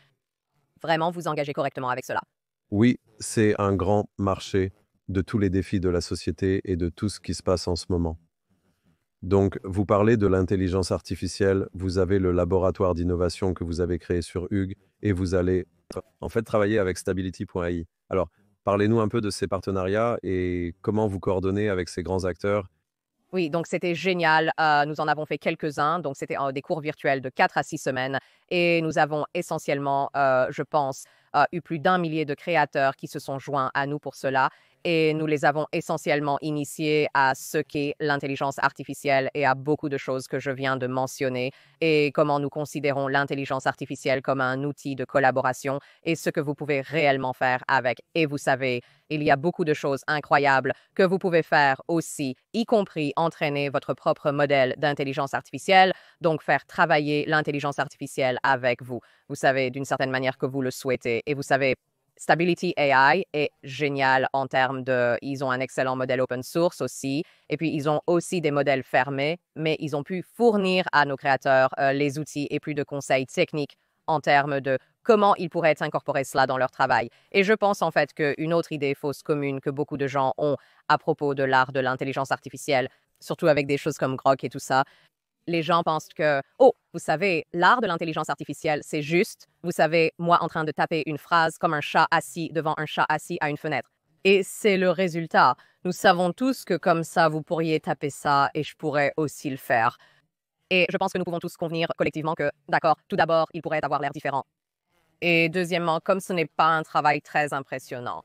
vraiment vous engager correctement avec cela. Oui, c'est un grand marché de tous les défis de la société et de tout ce qui se passe en ce moment. Donc, vous parlez de l'intelligence artificielle, vous avez le laboratoire d'innovation que vous avez créé sur Hugues et vous allez en fait travailler avec Stability.ai. Alors, parlez-nous un peu de ces partenariats et comment vous coordonnez avec ces grands acteurs. Oui, donc c'était génial. Nous en avons fait quelques-uns. Donc, c'était des cours virtuels de 4 à 6 semaines. Et nous avons essentiellement, je pense, eu plus d'un millier de créateurs qui se sont joints à nous pour cela. Et nous les avons essentiellement initiés à ce qu'est l'intelligence artificielle et à beaucoup de choses que je viens de mentionner et comment nous considérons l'intelligence artificielle comme un outil de collaboration et ce que vous pouvez réellement faire avec. Et vous savez, il y a beaucoup de choses incroyables que vous pouvez faire aussi, y compris entraîner votre propre modèle d'intelligence artificielle, donc faire travailler l'intelligence artificielle avec vous. Vous savez, d'une certaine manière que vous le souhaitez. Et vous savez, Stability AI est génial en termes de... Ils ont un excellent modèle open source aussi, et puis ils ont aussi des modèles fermés, mais ils ont pu fournir à nos créateurs les outils et plus de conseils techniques en termes de comment ils pourraient incorporer cela dans leur travail. Et je pense en fait qu'une autre idée fausse commune que beaucoup de gens ont à propos de l'art de l'intelligence artificielle, surtout avec des choses comme Grok et tout ça, les gens pensent que, oh, vous savez, l'art de l'intelligence artificielle, c'est juste, vous savez, moi en train de taper une phrase comme un chat assis devant un chat assis à une fenêtre. Et c'est le résultat. Nous savons tous que comme ça, vous pourriez taper ça et je pourrais aussi le faire. Et je pense que nous pouvons tous convenir collectivement que, d'accord, tout d'abord, il pourrait avoir l'air différent. Et deuxièmement, comme ce n'est pas un travail très impressionnant.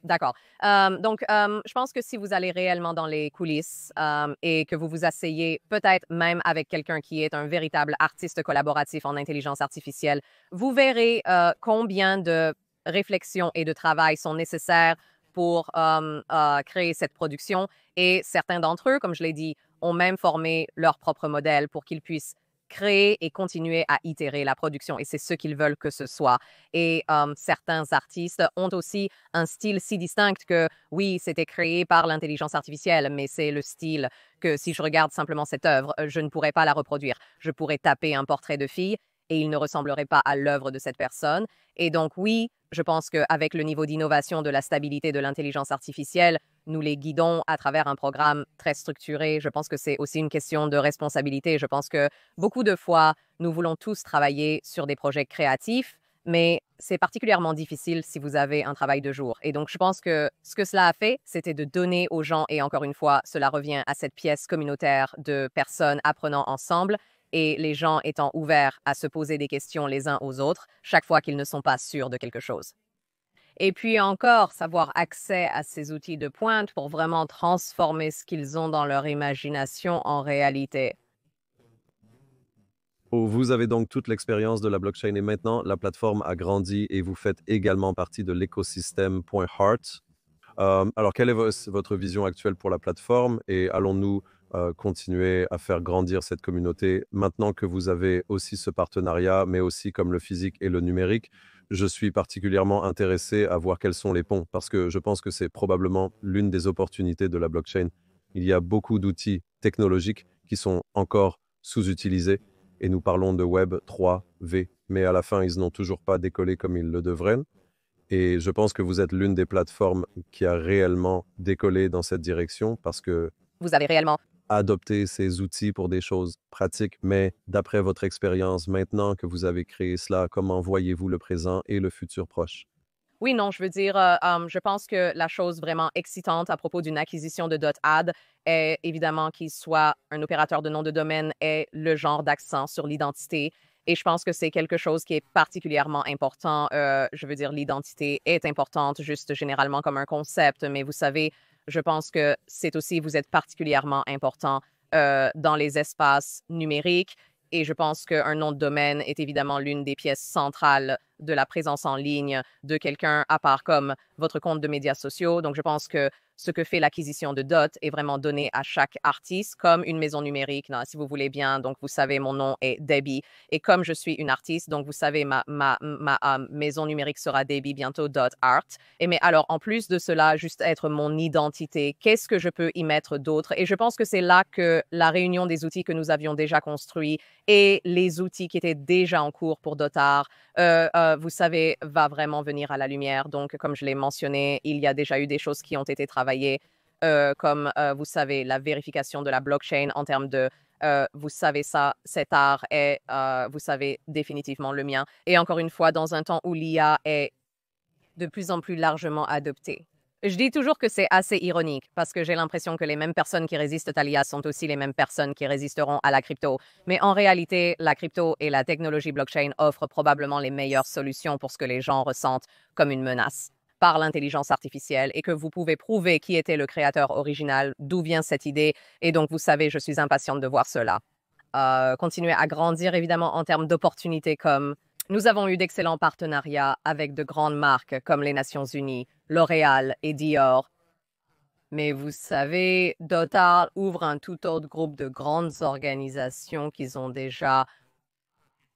D'accord. Je pense que si vous allez réellement dans les coulisses et que vous vous asseyez peut-être même avec quelqu'un qui est un véritable artiste collaboratif en intelligence artificielle, vous verrez combien de réflexions et de travail sont nécessaires pour créer cette production. Et certains d'entre eux, comme je l'ai dit, ont même formé leur propre modèle pour qu'ils puissent créer et continuer à itérer la production. Et c'est ce qu'ils veulent que ce soit. Et certains artistes ont aussi un style si distinct que, oui, c'était créé par l'intelligence artificielle, mais c'est le style que si je regarde simplement cette œuvre, je ne pourrais pas la reproduire. Je pourrais taper un portrait de fille et il ne ressemblerait pas à l'œuvre de cette personne. Et donc, oui, je pense qu'avec le niveau d'innovation de la stabilité de l'intelligence artificielle, nous les guidons à travers un programme très structuré. Je pense que c'est aussi une question de responsabilité. Je pense que beaucoup de fois, nous voulons tous travailler sur des projets créatifs, mais c'est particulièrement difficile si vous avez un travail de jour. Et donc, je pense que ce que cela a fait, c'était de donner aux gens, et encore une fois, cela revient à cette pièce communautaire de personnes apprenant ensemble et les gens étant ouverts à se poser des questions les uns aux autres chaque fois qu'ils ne sont pas sûrs de quelque chose. Et puis encore, savoir accès à ces outils de pointe pour vraiment transformer ce qu'ils ont dans leur imagination en réalité. Vous avez donc toute l'expérience de la blockchain et maintenant, la plateforme a grandi et vous faites également partie de l'écosystème .heart. Alors, quelle est votre vision actuelle pour la plateforme et allons-nous continuer à faire grandir cette communauté maintenant que vous avez aussi ce partenariat, mais aussi comme le physique et le numérique? Je suis particulièrement intéressé à voir quels sont les ponts parce que je pense que c'est probablement l'une des opportunités de la blockchain. Il y a beaucoup d'outils technologiques qui sont encore sous-utilisés et nous parlons de Web 3V, mais à la fin, ils n'ont toujours pas décollé comme ils le devraient. Et je pense que vous êtes l'une des plateformes qui a réellement décollé dans cette direction parce que Vous avez réellement... adopter ces outils pour des choses pratiques, mais d'après votre expérience, maintenant que vous avez créé cela, comment voyez-vous le présent et le futur proche? Oui, non, je veux dire, je pense que la chose vraiment excitante à propos d'une acquisition de .ad est évidemment qu'il soit un opérateur de nom de domaine et le genre d'accent sur l'identité. Et je pense que c'est quelque chose qui est particulièrement important. Je veux dire, l'identité est importante juste généralement comme un concept, mais vous savez, je pense que c'est aussi, vous êtes particulièrement important dans les espaces numériques. Et je pense qu'un nom de domaine est évidemment l'une des pièces centrales de la présence en ligne de quelqu'un à part comme votre compte de médias sociaux. Donc, je pense que ce que fait l'acquisition de DOT est vraiment donné à chaque artiste comme une maison numérique, non, si vous voulez bien. Donc, vous savez, mon nom est Debbie. Et comme je suis une artiste, donc vous savez, ma maison numérique sera Debbie bientôt .art. Et mais alors, en plus de cela, juste être mon identité, qu'est-ce que je peux y mettre d'autre? Et je pense que c'est là que la réunion des outils que nous avions déjà construits et les outils qui étaient déjà en cours pour Dotard, vous savez, va vraiment venir à la lumière. Donc, comme je l'ai mentionné, il y a déjà eu des choses qui ont été travaillées, comme, vous savez, la vérification de la blockchain en termes de, vous savez ça, cet art est, vous savez, définitivement le mien. Et encore une fois, dans un temps où l'IA est de plus en plus largement adoptée. Je dis toujours que c'est assez ironique parce que j'ai l'impression que les mêmes personnes qui résistent à l'IA sont aussi les mêmes personnes qui résisteront à la crypto. Mais en réalité, la crypto et la technologie blockchain offrent probablement les meilleures solutions pour ce que les gens ressentent comme une menace par l'intelligence artificielle et que vous pouvez prouver qui était le créateur original, d'où vient cette idée. Et donc, vous savez, je suis impatiente de voir cela. Continuer à grandir, évidemment, en termes d'opportunités comme nous avons eu d'excellents partenariats avec de grandes marques comme les Nations Unies, L'Oréal et Dior. Mais vous savez, Dotard ouvre un tout autre groupe de grandes organisations qui ont déjà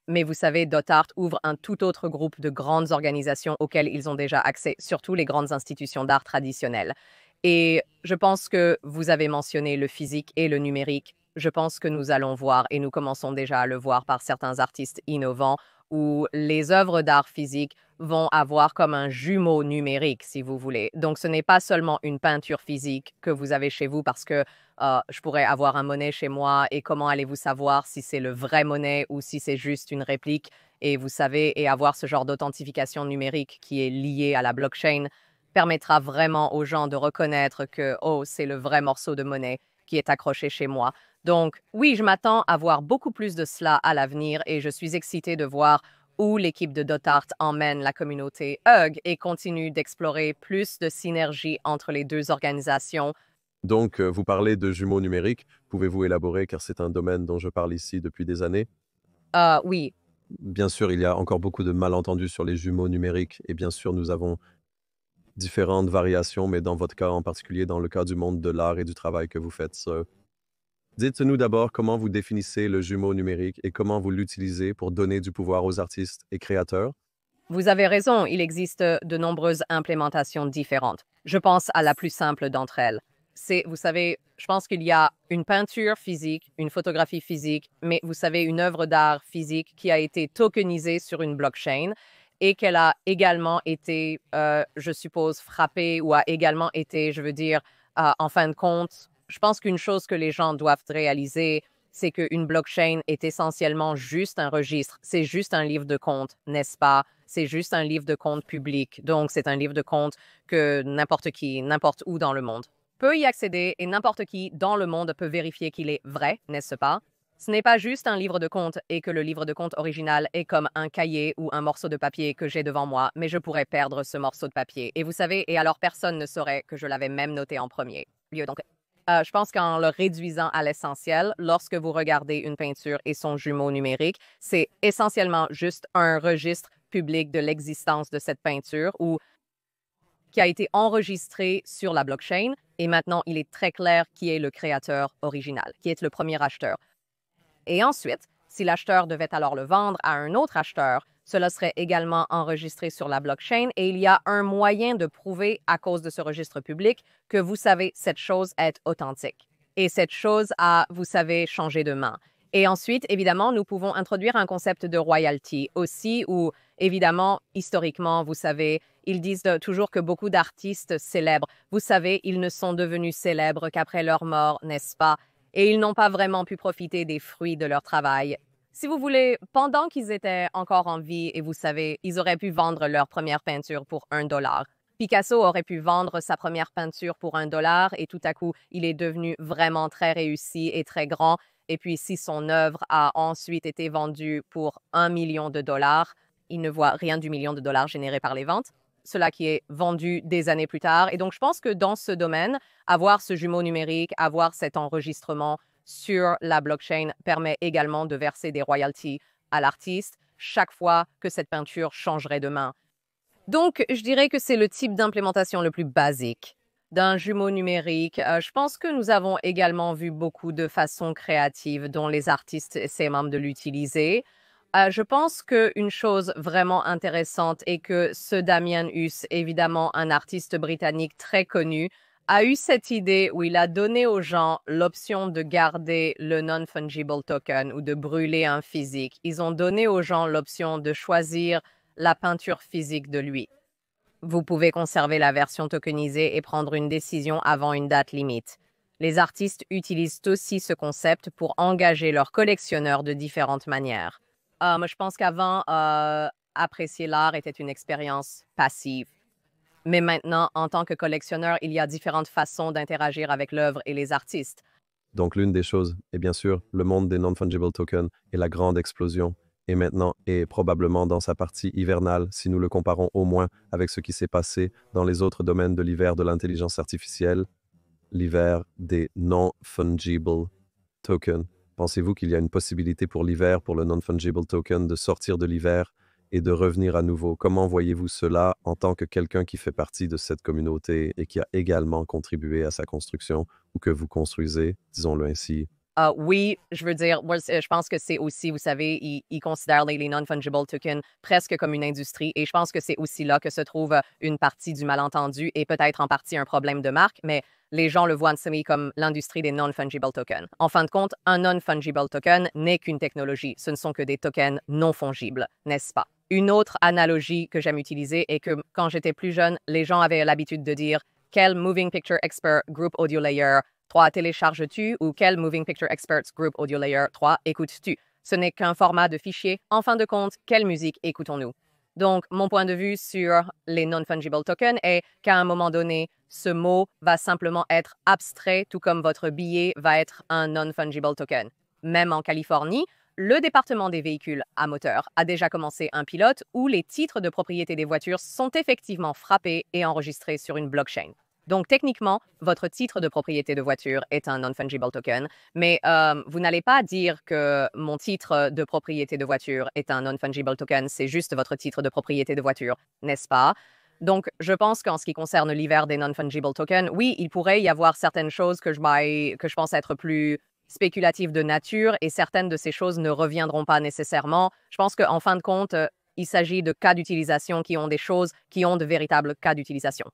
Mais vous savez, Dotart ouvre un tout autre groupe de grandes organisations auxquelles ils ont déjà accès, surtout les grandes institutions d'art traditionnelles. Et je pense que vous avez mentionné le physique et le numérique. Je pense que nous allons voir, et nous commençons déjà à le voir par certains artistes innovants, où les œuvres d'art physique vont avoir comme un jumeau numérique, si vous voulez. Donc, ce n'est pas seulement une peinture physique que vous avez chez vous parce que je pourrais avoir un Monet chez moi et comment allez-vous savoir si c'est le vrai Monet ou si c'est juste une réplique? Et vous savez, et avoir ce genre d'authentification numérique qui est liée à la blockchain permettra vraiment aux gens de reconnaître que, oh, c'est le vrai morceau de Monet qui est accroché chez moi. Donc, oui, je m'attends à voir beaucoup plus de cela à l'avenir et je suis excitée de voir où l'équipe de Dotart emmène la communauté Hug et continue d'explorer plus de synergie entre les deux organisations. Donc, vous parlez de jumeaux numériques. Pouvez-vous élaborer car c'est un domaine dont je parle ici depuis des années? Oui, Bien sûr, il y a encore beaucoup de malentendus sur les jumeaux numériques et bien sûr, nous avons différentes variations, mais dans votre cas en particulier, dans le cas du monde de l'art et du travail que vous faites. Dites-nous d'abord comment vous définissez le jumeau numérique et comment vous l'utilisez pour donner du pouvoir aux artistes et créateurs. vous avez raison, il existe de nombreuses implémentations différentes. Je pense à la plus simple d'entre elles. C'est, vous savez, je pense qu'il y a une peinture physique, une photographie physique, mais vous savez, une œuvre d'art physique qui a été tokenisée sur une blockchain et qu'elle a également été, je suppose, frappée ou a également été, je veux dire, en fin de compte, je pense qu'une chose que les gens doivent réaliser, c'est qu'une blockchain est essentiellement juste un registre. C'est juste un livre de compte, n'est-ce pas? C'est juste un livre de compte public. Donc, c'est un livre de compte que n'importe qui, n'importe où dans le monde peut y accéder et n'importe qui dans le monde peut vérifier qu'il est vrai, n'est-ce pas? Ce n'est pas juste un livre de compte et que le livre de compte original est comme un cahier ou un morceau de papier que j'ai devant moi, mais je pourrais perdre ce morceau de papier. Et vous savez, et alors personne ne saurait que je l'avais même noté en premier lieu. Donc, je pense qu'en le réduisant à l'essentiel, lorsque vous regardez une peinture et son jumeau numérique, c'est essentiellement juste un registre public de l'existence de cette peinture ou qui a été enregistré sur la blockchain et maintenant il est très clair qui est le créateur original, qui est le premier acheteur. Et ensuite, si l'acheteur devait alors le vendre à un autre acheteur, cela serait également enregistré sur la blockchain et il y a un moyen de prouver à cause de ce registre public que vous savez cette chose est authentique. Et cette chose a, vous savez, changé de main. Et ensuite, évidemment, nous pouvons introduire un concept de royalty aussi où, évidemment, historiquement, vous savez, ils disent toujours que beaucoup d'artistes célèbres, vous savez, ils ne sont devenus célèbres qu'après leur mort, n'est-ce pas? Et ils n'ont pas vraiment pu profiter des fruits de leur travail. Si vous voulez, pendant qu'ils étaient encore en vie, et vous savez, ils auraient pu vendre leur première peinture pour $1. Picasso aurait pu vendre sa première peinture pour $1 et tout à coup, il est devenu vraiment très réussi et très grand. Et puis, si son œuvre a ensuite été vendue pour $1 million, il ne voit rien du million de dollars généré par les ventes, cela qui est vendu des années plus tard. Et donc, je pense que dans ce domaine, avoir ce jumeau numérique, avoir cet enregistrement sur la blockchain permet également de verser des royalties à l'artiste chaque fois que cette peinture changerait de main. Donc, je dirais que c'est le type d'implémentation le plus basique d'un jumeau numérique. Je pense que nous avons également vu beaucoup de façons créatives dont les artistes essaient même de l'utiliser. Je pense qu'une chose vraiment intéressante est que ce Damien Hirst, évidemment un artiste britannique très connu, a eu cette idée où il a donné aux gens l'option de garder le non-fungible token ou de brûler un physique. Ils ont donné aux gens l'option de choisir la peinture physique de lui. Vous pouvez conserver la version tokenisée et prendre une décision avant une date limite. Les artistes utilisent aussi ce concept pour engager leurs collectionneurs de différentes manières. Je pense qu'avant, apprécier l'art était une expérience passive. Mais maintenant, en tant que collectionneur, il y a différentes façons d'interagir avec l'œuvre et les artistes. Donc, l'une des choses est bien sûr le monde des non-fungible tokens et la grande explosion. Et maintenant, est probablement dans sa partie hivernale, si nous le comparons au moins avec ce qui s'est passé dans les autres domaines de l'hiver de l'intelligence artificielle, l'hiver des non-fungible tokens. Pensez-vous qu'il y a une possibilité pour l'hiver, pour le non-fungible token, de sortir de l'hiver et de revenir à nouveau? Comment voyez-vous cela en tant que quelqu'un qui fait partie de cette communauté et qui a également contribué à sa construction ou que vous construisez, disons-le ainsi? Oui, je veux dire, moi, je pense que c'est aussi, vous savez, ils considèrent les non-fungible tokens presque comme une industrie et je pense que c'est aussi là que se trouve une partie du malentendu et peut-être en partie un problème de marque, mais les gens le voient en comme l'industrie des non-fungible tokens. En fin de compte, un non-fungible token n'est qu'une technologie. Ce ne sont que des tokens non fongibles, n'est-ce pas? Une autre analogie que j'aime utiliser est que quand j'étais plus jeune, les gens avaient l'habitude de dire quel Moving Picture Expert Group Audio Layer 3 télécharges-tu ou quel Moving Picture Experts Group Audio Layer 3 écoutes-tu? Ce n'est qu'un format de fichier. En fin de compte, quelle musique écoutons-nous? Donc, mon point de vue sur les non-fungible tokens est qu'à un moment donné, ce mot va simplement être abstrait, tout comme votre billet va être un non-fungible token. Même en Californie, le département des véhicules à moteur a déjà commencé un pilote où les titres de propriété des voitures sont effectivement frappés et enregistrés sur une blockchain. Donc, techniquement, votre titre de propriété de voiture est un non-fungible token, mais vous n'allez pas dire que mon titre de propriété de voiture est un non-fungible token, c'est juste votre titre de propriété de voiture, n'est-ce pas? Donc, je pense qu'en ce qui concerne l'hiver des non-fungible tokens, oui, il pourrait y avoir certaines choses que je pense être plus spéculatives de nature et certaines de ces choses ne reviendront pas nécessairement. Je pense qu'en fin de compte, il s'agit de cas d'utilisation qui ont des choses qui ont de véritables cas d'utilisation.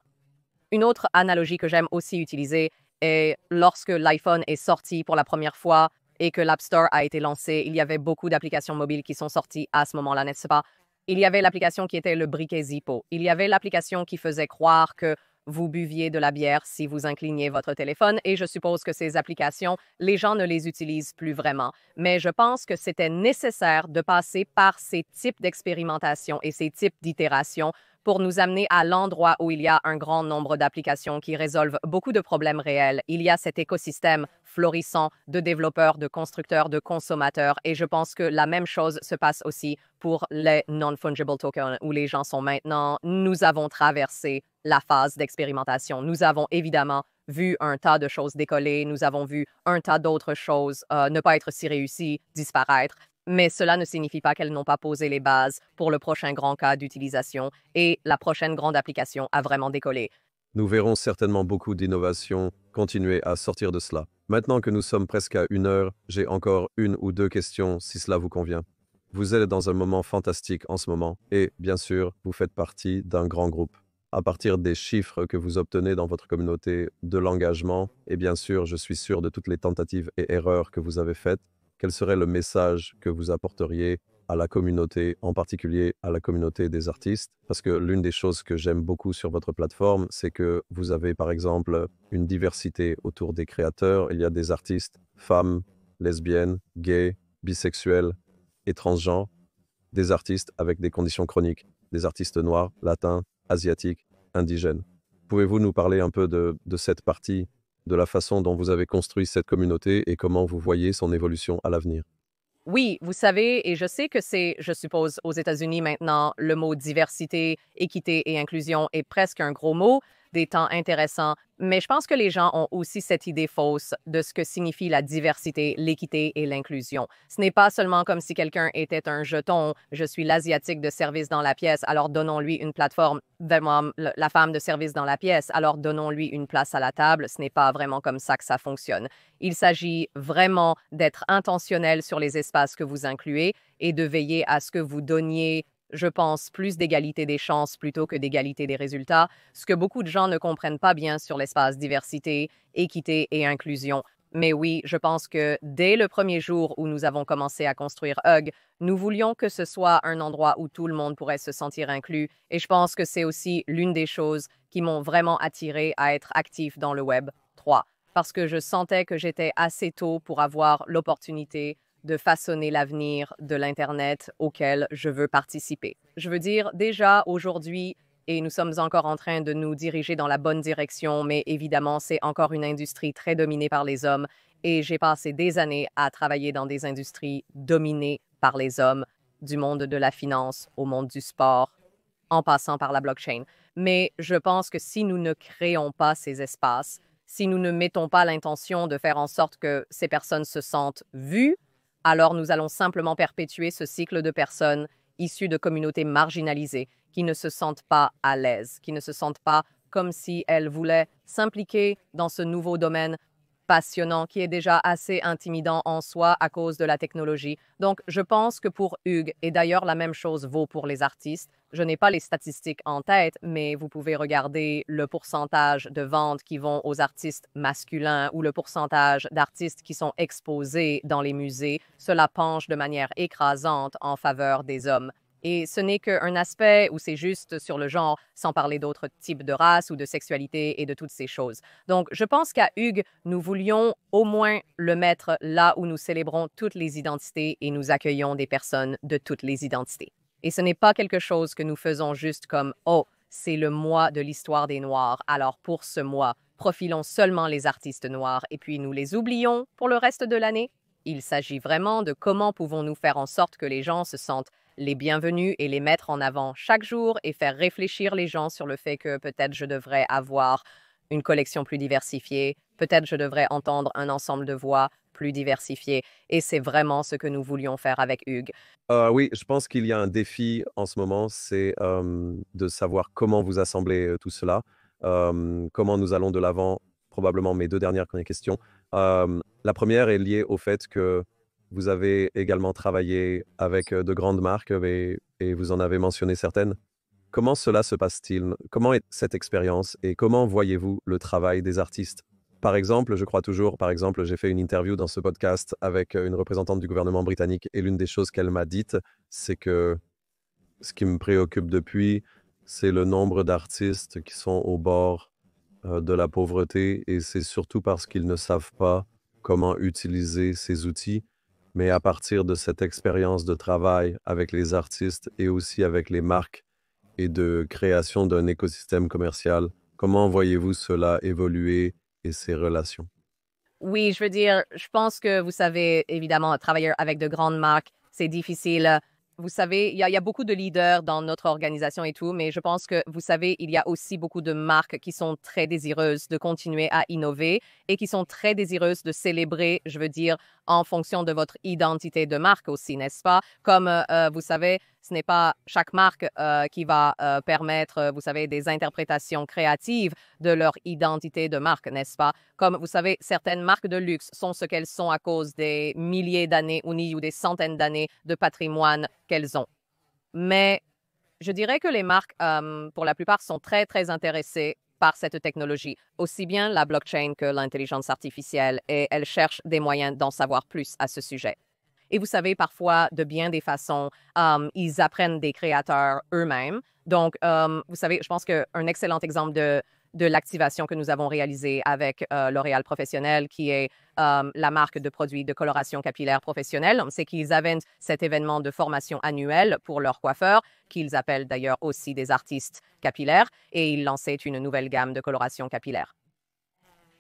Une autre analogie que j'aime aussi utiliser est lorsque l'iPhone est sorti pour la première fois et que l'App Store a été lancé, il y avait beaucoup d'applications mobiles qui sont sorties à ce moment-là, n'est-ce pas? Il y avait l'application qui était le briquet Zippo. Il y avait l'application qui faisait croire que vous buviez de la bière si vous incliniez votre téléphone et je suppose que ces applications, les gens ne les utilisent plus vraiment. Mais je pense que c'était nécessaire de passer par ces types d'expérimentation et ces types d'itérations pour nous amener à l'endroit où il y a un grand nombre d'applications qui résolvent beaucoup de problèmes réels. Il y a cet écosystème florissant de développeurs, de constructeurs, de consommateurs et je pense que la même chose se passe aussi pour les non-fungible tokens où les gens sont maintenant. Nous avons traversé la phase d'expérimentation. Nous avons évidemment vu un tas de choses décoller, nous avons vu un tas d'autres choses ne pas être si réussies, disparaître. Mais cela ne signifie pas qu'elles n'ont pas posé les bases pour le prochain grand cas d'utilisation et la prochaine grande application a vraiment décollé. Nous verrons certainement beaucoup d'innovations continuer à sortir de cela. Maintenant que nous sommes presque à 1 heure, j'ai encore 1 ou 2 questions si cela vous convient. Vous êtes dans un moment fantastique en ce moment et, bien sûr, vous faites partie d'un grand groupe. À partir des chiffres que vous obtenez dans votre communauté, de l'engagement, et bien sûr, je suis sûr de toutes les tentatives et erreurs que vous avez faites, quel serait le message que vous apporteriez à la communauté, en particulier à la communauté des artistes? Parce que l'une des choses que j'aime beaucoup sur votre plateforme, c'est que vous avez par exemple une diversité autour des créateurs. Il y a des artistes femmes, lesbiennes, gays, bisexuels et transgenres, des artistes avec des conditions chroniques, des artistes noirs, latins, asiatiques, indigènes. Pouvez-vous nous parler un peu de cette partie, de la façon dont vous avez construit cette communauté et comment vous voyez son évolution à l'avenir? Oui, vous savez, et je sais que c'est, je suppose, aux États-Unis maintenant, le mot diversité, équité et inclusion est presque un gros mot, des temps intéressants, mais je pense que les gens ont aussi cette idée fausse de ce que signifie la diversité, l'équité et l'inclusion. Ce n'est pas seulement comme si quelqu'un était un jeton, je suis l'asiatique de service dans la pièce, alors donnons-lui une plateforme, vraiment la femme de service dans la pièce, alors donnons-lui une place à la table. Ce n'est pas vraiment comme ça que ça fonctionne. Il s'agit vraiment d'être intentionnel sur les espaces que vous incluez et de veiller à ce que vous donniez, je pense, plus d'égalité des chances plutôt que d'égalité des résultats, ce que beaucoup de gens ne comprennent pas bien sur l'espace diversité, équité et inclusion. Mais oui, je pense que dès le premier jour où nous avons commencé à construire Hug, nous voulions que ce soit un endroit où tout le monde pourrait se sentir inclus. Et je pense que c'est aussi l'une des choses qui m'ont vraiment attiré à être actif dans le Web 3, parce que je sentais que j'étais assez tôt pour avoir l'opportunité de façonner l'avenir de l'Internet auquel je veux participer. Je veux dire, déjà aujourd'hui, et nous sommes encore en train de nous diriger dans la bonne direction, mais évidemment, c'est encore une industrie très dominée par les hommes, et j'ai passé des années à travailler dans des industries dominées par les hommes, du monde de la finance au monde du sport, en passant par la blockchain. Mais je pense que si nous ne créons pas ces espaces, si nous ne mettons pas l'intention de faire en sorte que ces personnes se sentent vues, alors nous allons simplement perpétuer ce cycle de personnes issues de communautés marginalisées qui ne se sentent pas à l'aise, qui ne se sentent pas comme si elles voulaient s'impliquer dans ce nouveau domaine passionnant, qui est déjà assez intimidant en soi à cause de la technologie. Donc, je pense que pour Hugues, et d'ailleurs la même chose vaut pour les artistes, je n'ai pas les statistiques en tête, mais vous pouvez regarder le pourcentage de ventes qui vont aux artistes masculins ou le pourcentage d'artistes qui sont exposés dans les musées. Cela penche de manière écrasante en faveur des hommes. Et ce n'est qu'un aspect où c'est juste sur le genre, sans parler d'autres types de races ou de sexualité et de toutes ces choses. Donc, je pense qu'à Hugues, nous voulions au moins le mettre là où nous célébrons toutes les identités et nous accueillons des personnes de toutes les identités. Et ce n'est pas quelque chose que nous faisons juste comme «Oh, c'est le mois de l'histoire des Noirs, alors pour ce mois, profilons seulement les artistes noirs et puis nous les oublions pour le reste de l'année». Il s'agit vraiment de comment pouvons-nous faire en sorte que les gens se sentent les bienvenus et les mettre en avant chaque jour et faire réfléchir les gens sur le fait que peut-être je devrais avoir une collection plus diversifiée, peut-être je devrais entendre un ensemble de voix plus diversifié. Et c'est vraiment ce que nous voulions faire avec Hugues. Oui, je pense qu'il y a un défi en ce moment, c'est de savoir comment vous assemblez tout cela, comment nous allons de l'avant, probablement mes deux dernières questions. La première est liée au fait que vous avez également travaillé avec de grandes marques et vous en avez mentionné certaines. Comment cela se passe-t-il? Comment est cette expérience et comment voyez-vous le travail des artistes? Par exemple, je crois toujours, par exemple, j'ai fait une interview dans ce podcast avec une représentante du gouvernement britannique et l'une des choses qu'elle m'a dites, c'est que ce qui me préoccupe depuis, c'est le nombre d'artistes qui sont au bord de la pauvreté et c'est surtout parce qu'ils ne savent pas comment utiliser ces outils. Mais à partir de cette expérience de travail avec les artistes et aussi avec les marques, et de création d'un écosystème commercial. Comment voyez-vous cela évoluer et ces relations? Oui, je veux dire, je pense que vous savez, évidemment, travailler avec de grandes marques, c'est difficile. Vous savez, il y a beaucoup de leaders dans notre organisation et tout, mais je pense que, vous savez, il y a aussi beaucoup de marques qui sont très désireuses de continuer à innover et qui sont très désireuses de célébrer, je veux dire, en fonction de votre identité de marque aussi, n'est-ce pas? Comme vous savez, ce n'est pas chaque marque qui va permettre, vous savez, des interprétations créatives de leur identité de marque, n'est-ce pas? Comme vous savez, certaines marques de luxe sont ce qu'elles sont à cause des milliers d'années ou des centaines d'années de patrimoine qu'elles ont. Mais je dirais que les marques, pour la plupart, sont très, très intéressées par cette technologie, aussi bien la blockchain que l'intelligence artificielle, et elles cherchent des moyens d'en savoir plus à ce sujet. Et vous savez, parfois, de bien des façons, ils apprennent des créateurs eux-mêmes. Donc, vous savez, je pense qu'un excellent exemple de l'activation que nous avons réalisée avec L'Oréal Professionnel, qui est la marque de produits de coloration capillaire professionnelle, c'est qu'ils avaient cet événement de formation annuel pour leurs coiffeurs, qu'ils appellent d'ailleurs aussi des artistes capillaires, et ils lançaient une nouvelle gamme de coloration capillaire.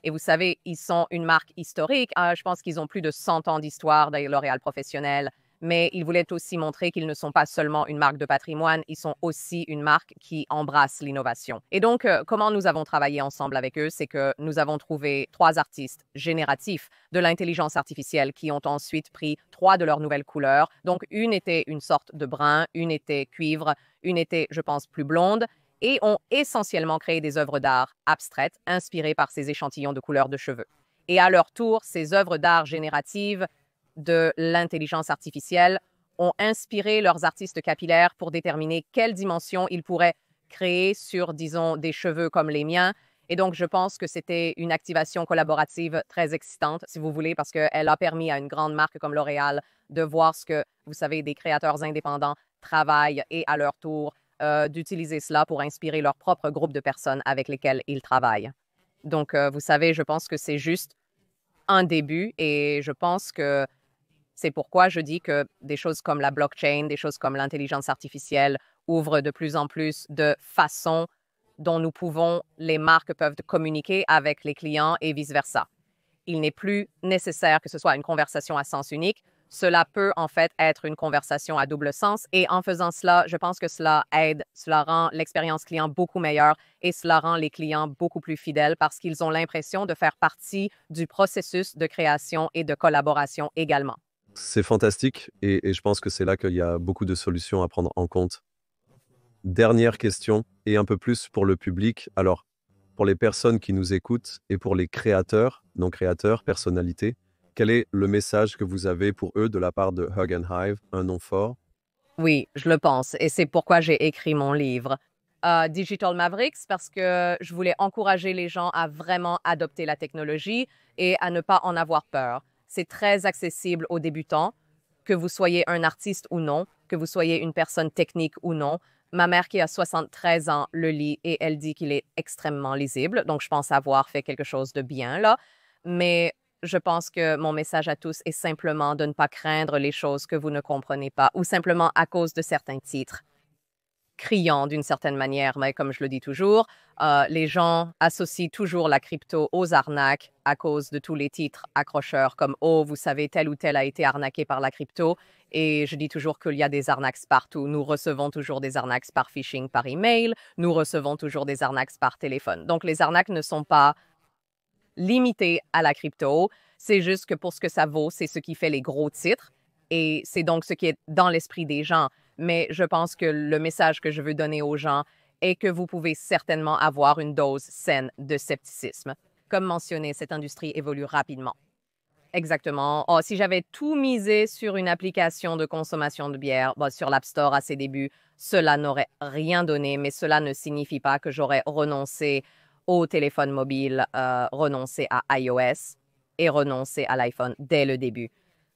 Et vous savez, ils sont une marque historique. Je pense qu'ils ont plus de 100 ans d'histoire, d'ailleurs, L'Oréal Professionnel. Mais ils voulaient aussi montrer qu'ils ne sont pas seulement une marque de patrimoine, ils sont aussi une marque qui embrasse l'innovation. Et donc, comment nous avons travaillé ensemble avec eux, c'est que nous avons trouvé 3 artistes génératifs de l'intelligence artificielle qui ont ensuite pris 3 de leurs nouvelles couleurs. Donc, une était une sorte de brun, une était cuivre, une était, je pense, plus blonde, et ont essentiellement créé des œuvres d'art abstraites inspirées par ces échantillons de couleurs de cheveux. Et à leur tour, ces œuvres d'art génératives de l'intelligence artificielle ont inspiré leurs artistes capillaires pour déterminer quelle dimension ils pourraient créer sur, disons, des cheveux comme les miens. Et donc, je pense que c'était une activation collaborative très excitante, si vous voulez, parce qu'elle a permis à une grande marque comme L'Oréal de voir ce que, vous savez, des créateurs indépendants travaillent et à leur tour d'utiliser cela pour inspirer leur propre groupe de personnes avec lesquelles ils travaillent. Donc, vous savez, je pense que c'est juste un début et je pense que c'est pourquoi je dis que des choses comme la blockchain, des choses comme l'intelligence artificielle ouvrent de plus en plus de façons dont les marques peuvent communiquer avec les clients et vice-versa. Il n'est plus nécessaire que ce soit une conversation à sens unique. Cela peut en fait être une conversation à double sens et en faisant cela, je pense que cela aide, cela rend l'expérience client beaucoup meilleure et cela rend les clients beaucoup plus fidèles parce qu'ils ont l'impression de faire partie du processus de création et de collaboration également. C'est fantastique et je pense que c'est là qu'il y a beaucoup de solutions à prendre en compte. Dernière question et un peu plus pour le public. Alors, Pour les personnes qui nous écoutent et pour les créateurs, non-créateurs, personnalités, quel est le message que vous avez pour eux de la part de Hug and Hive, un nom fort? Oui, je le pense, et c'est pourquoi j'ai écrit mon livre. Digital Mavericks, parce que je voulais encourager les gens à vraiment adopter la technologie et à ne pas en avoir peur. C'est très accessible aux débutants, que vous soyez un artiste ou non, que vous soyez une personne technique ou non. Ma mère qui a 73 ans le lit et elle dit qu'il est extrêmement lisible, donc je pense avoir fait quelque chose de bien là. Mais je pense que mon message à tous est simplement de ne pas craindre les choses que vous ne comprenez pas ou simplement à cause de certains titres criants d'une certaine manière, mais comme je le dis toujours, les gens associent toujours la crypto aux arnaques à cause de tous les titres accrocheurs comme «Oh, vous savez, tel ou tel a été arnaqué par la crypto». Et je dis toujours qu'il y a des arnaques partout. Nous recevons toujours des arnaques par phishing, par email. Nous recevons toujours des arnaques par téléphone. Donc, les arnaques ne sont pas limité à la crypto. C'est juste que pour ce que ça vaut, c'est ce qui fait les gros titres et c'est donc ce qui est dans l'esprit des gens. Mais je pense que le message que je veux donner aux gens est que vous pouvez certainement avoir une dose saine de scepticisme. Comme mentionné, cette industrie évolue rapidement. Exactement. Oh, si j'avais tout misé sur une application de consommation de bière, sur l'App Store à ses débuts, cela n'aurait rien donné, mais cela ne signifie pas que j'aurais renoncé au téléphone mobile, renoncé à iOS et renoncé à l'iPhone dès le début.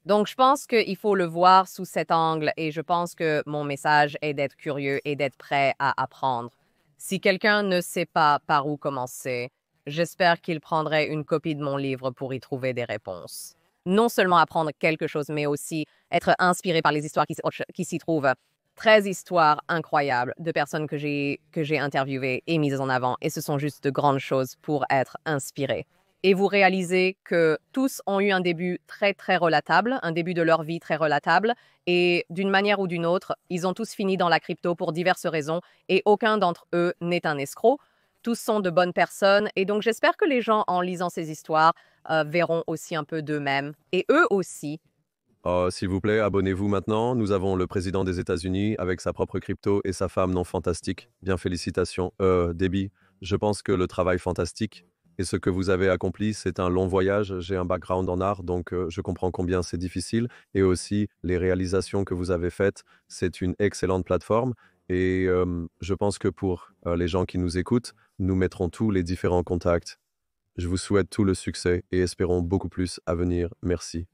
Donc, je pense qu'il faut le voir sous cet angle et je pense que mon message est d'être curieux et d'être prêt à apprendre. Si quelqu'un ne sait pas par où commencer, j'espère qu'il prendrait une copie de mon livre pour y trouver des réponses. Non seulement apprendre quelque chose, mais aussi être inspiré par les histoires qui s'y trouvent. 13 histoires incroyables de personnes que j'ai interviewées et mises en avant, et ce sont juste de grandes choses pour être inspiré. Et vous réalisez que tous ont eu un début très, très relatable, un début de leur vie très relatable, et d'une manière ou d'une autre, ils ont tous fini dans la crypto pour diverses raisons, et aucun d'entre eux n'est un escroc. Tous sont de bonnes personnes, et donc j'espère que les gens, en lisant ces histoires, verront aussi un peu d'eux-mêmes, et eux aussi. S'il vous plaît, abonnez-vous maintenant. Nous avons le président des États-Unis avec sa propre crypto et sa femme non fantastique. Bien, félicitations. Debbie, je pense que le travail fantastique et ce que vous avez accompli, c'est un long voyage. J'ai un background en art, donc je comprends combien c'est difficile. Et aussi, les réalisations que vous avez faites, c'est une excellente plateforme. Et je pense que pour les gens qui nous écoutent, nous mettrons tous les différents contacts. Je vous souhaite tout le succès et espérons beaucoup plus à venir. Merci.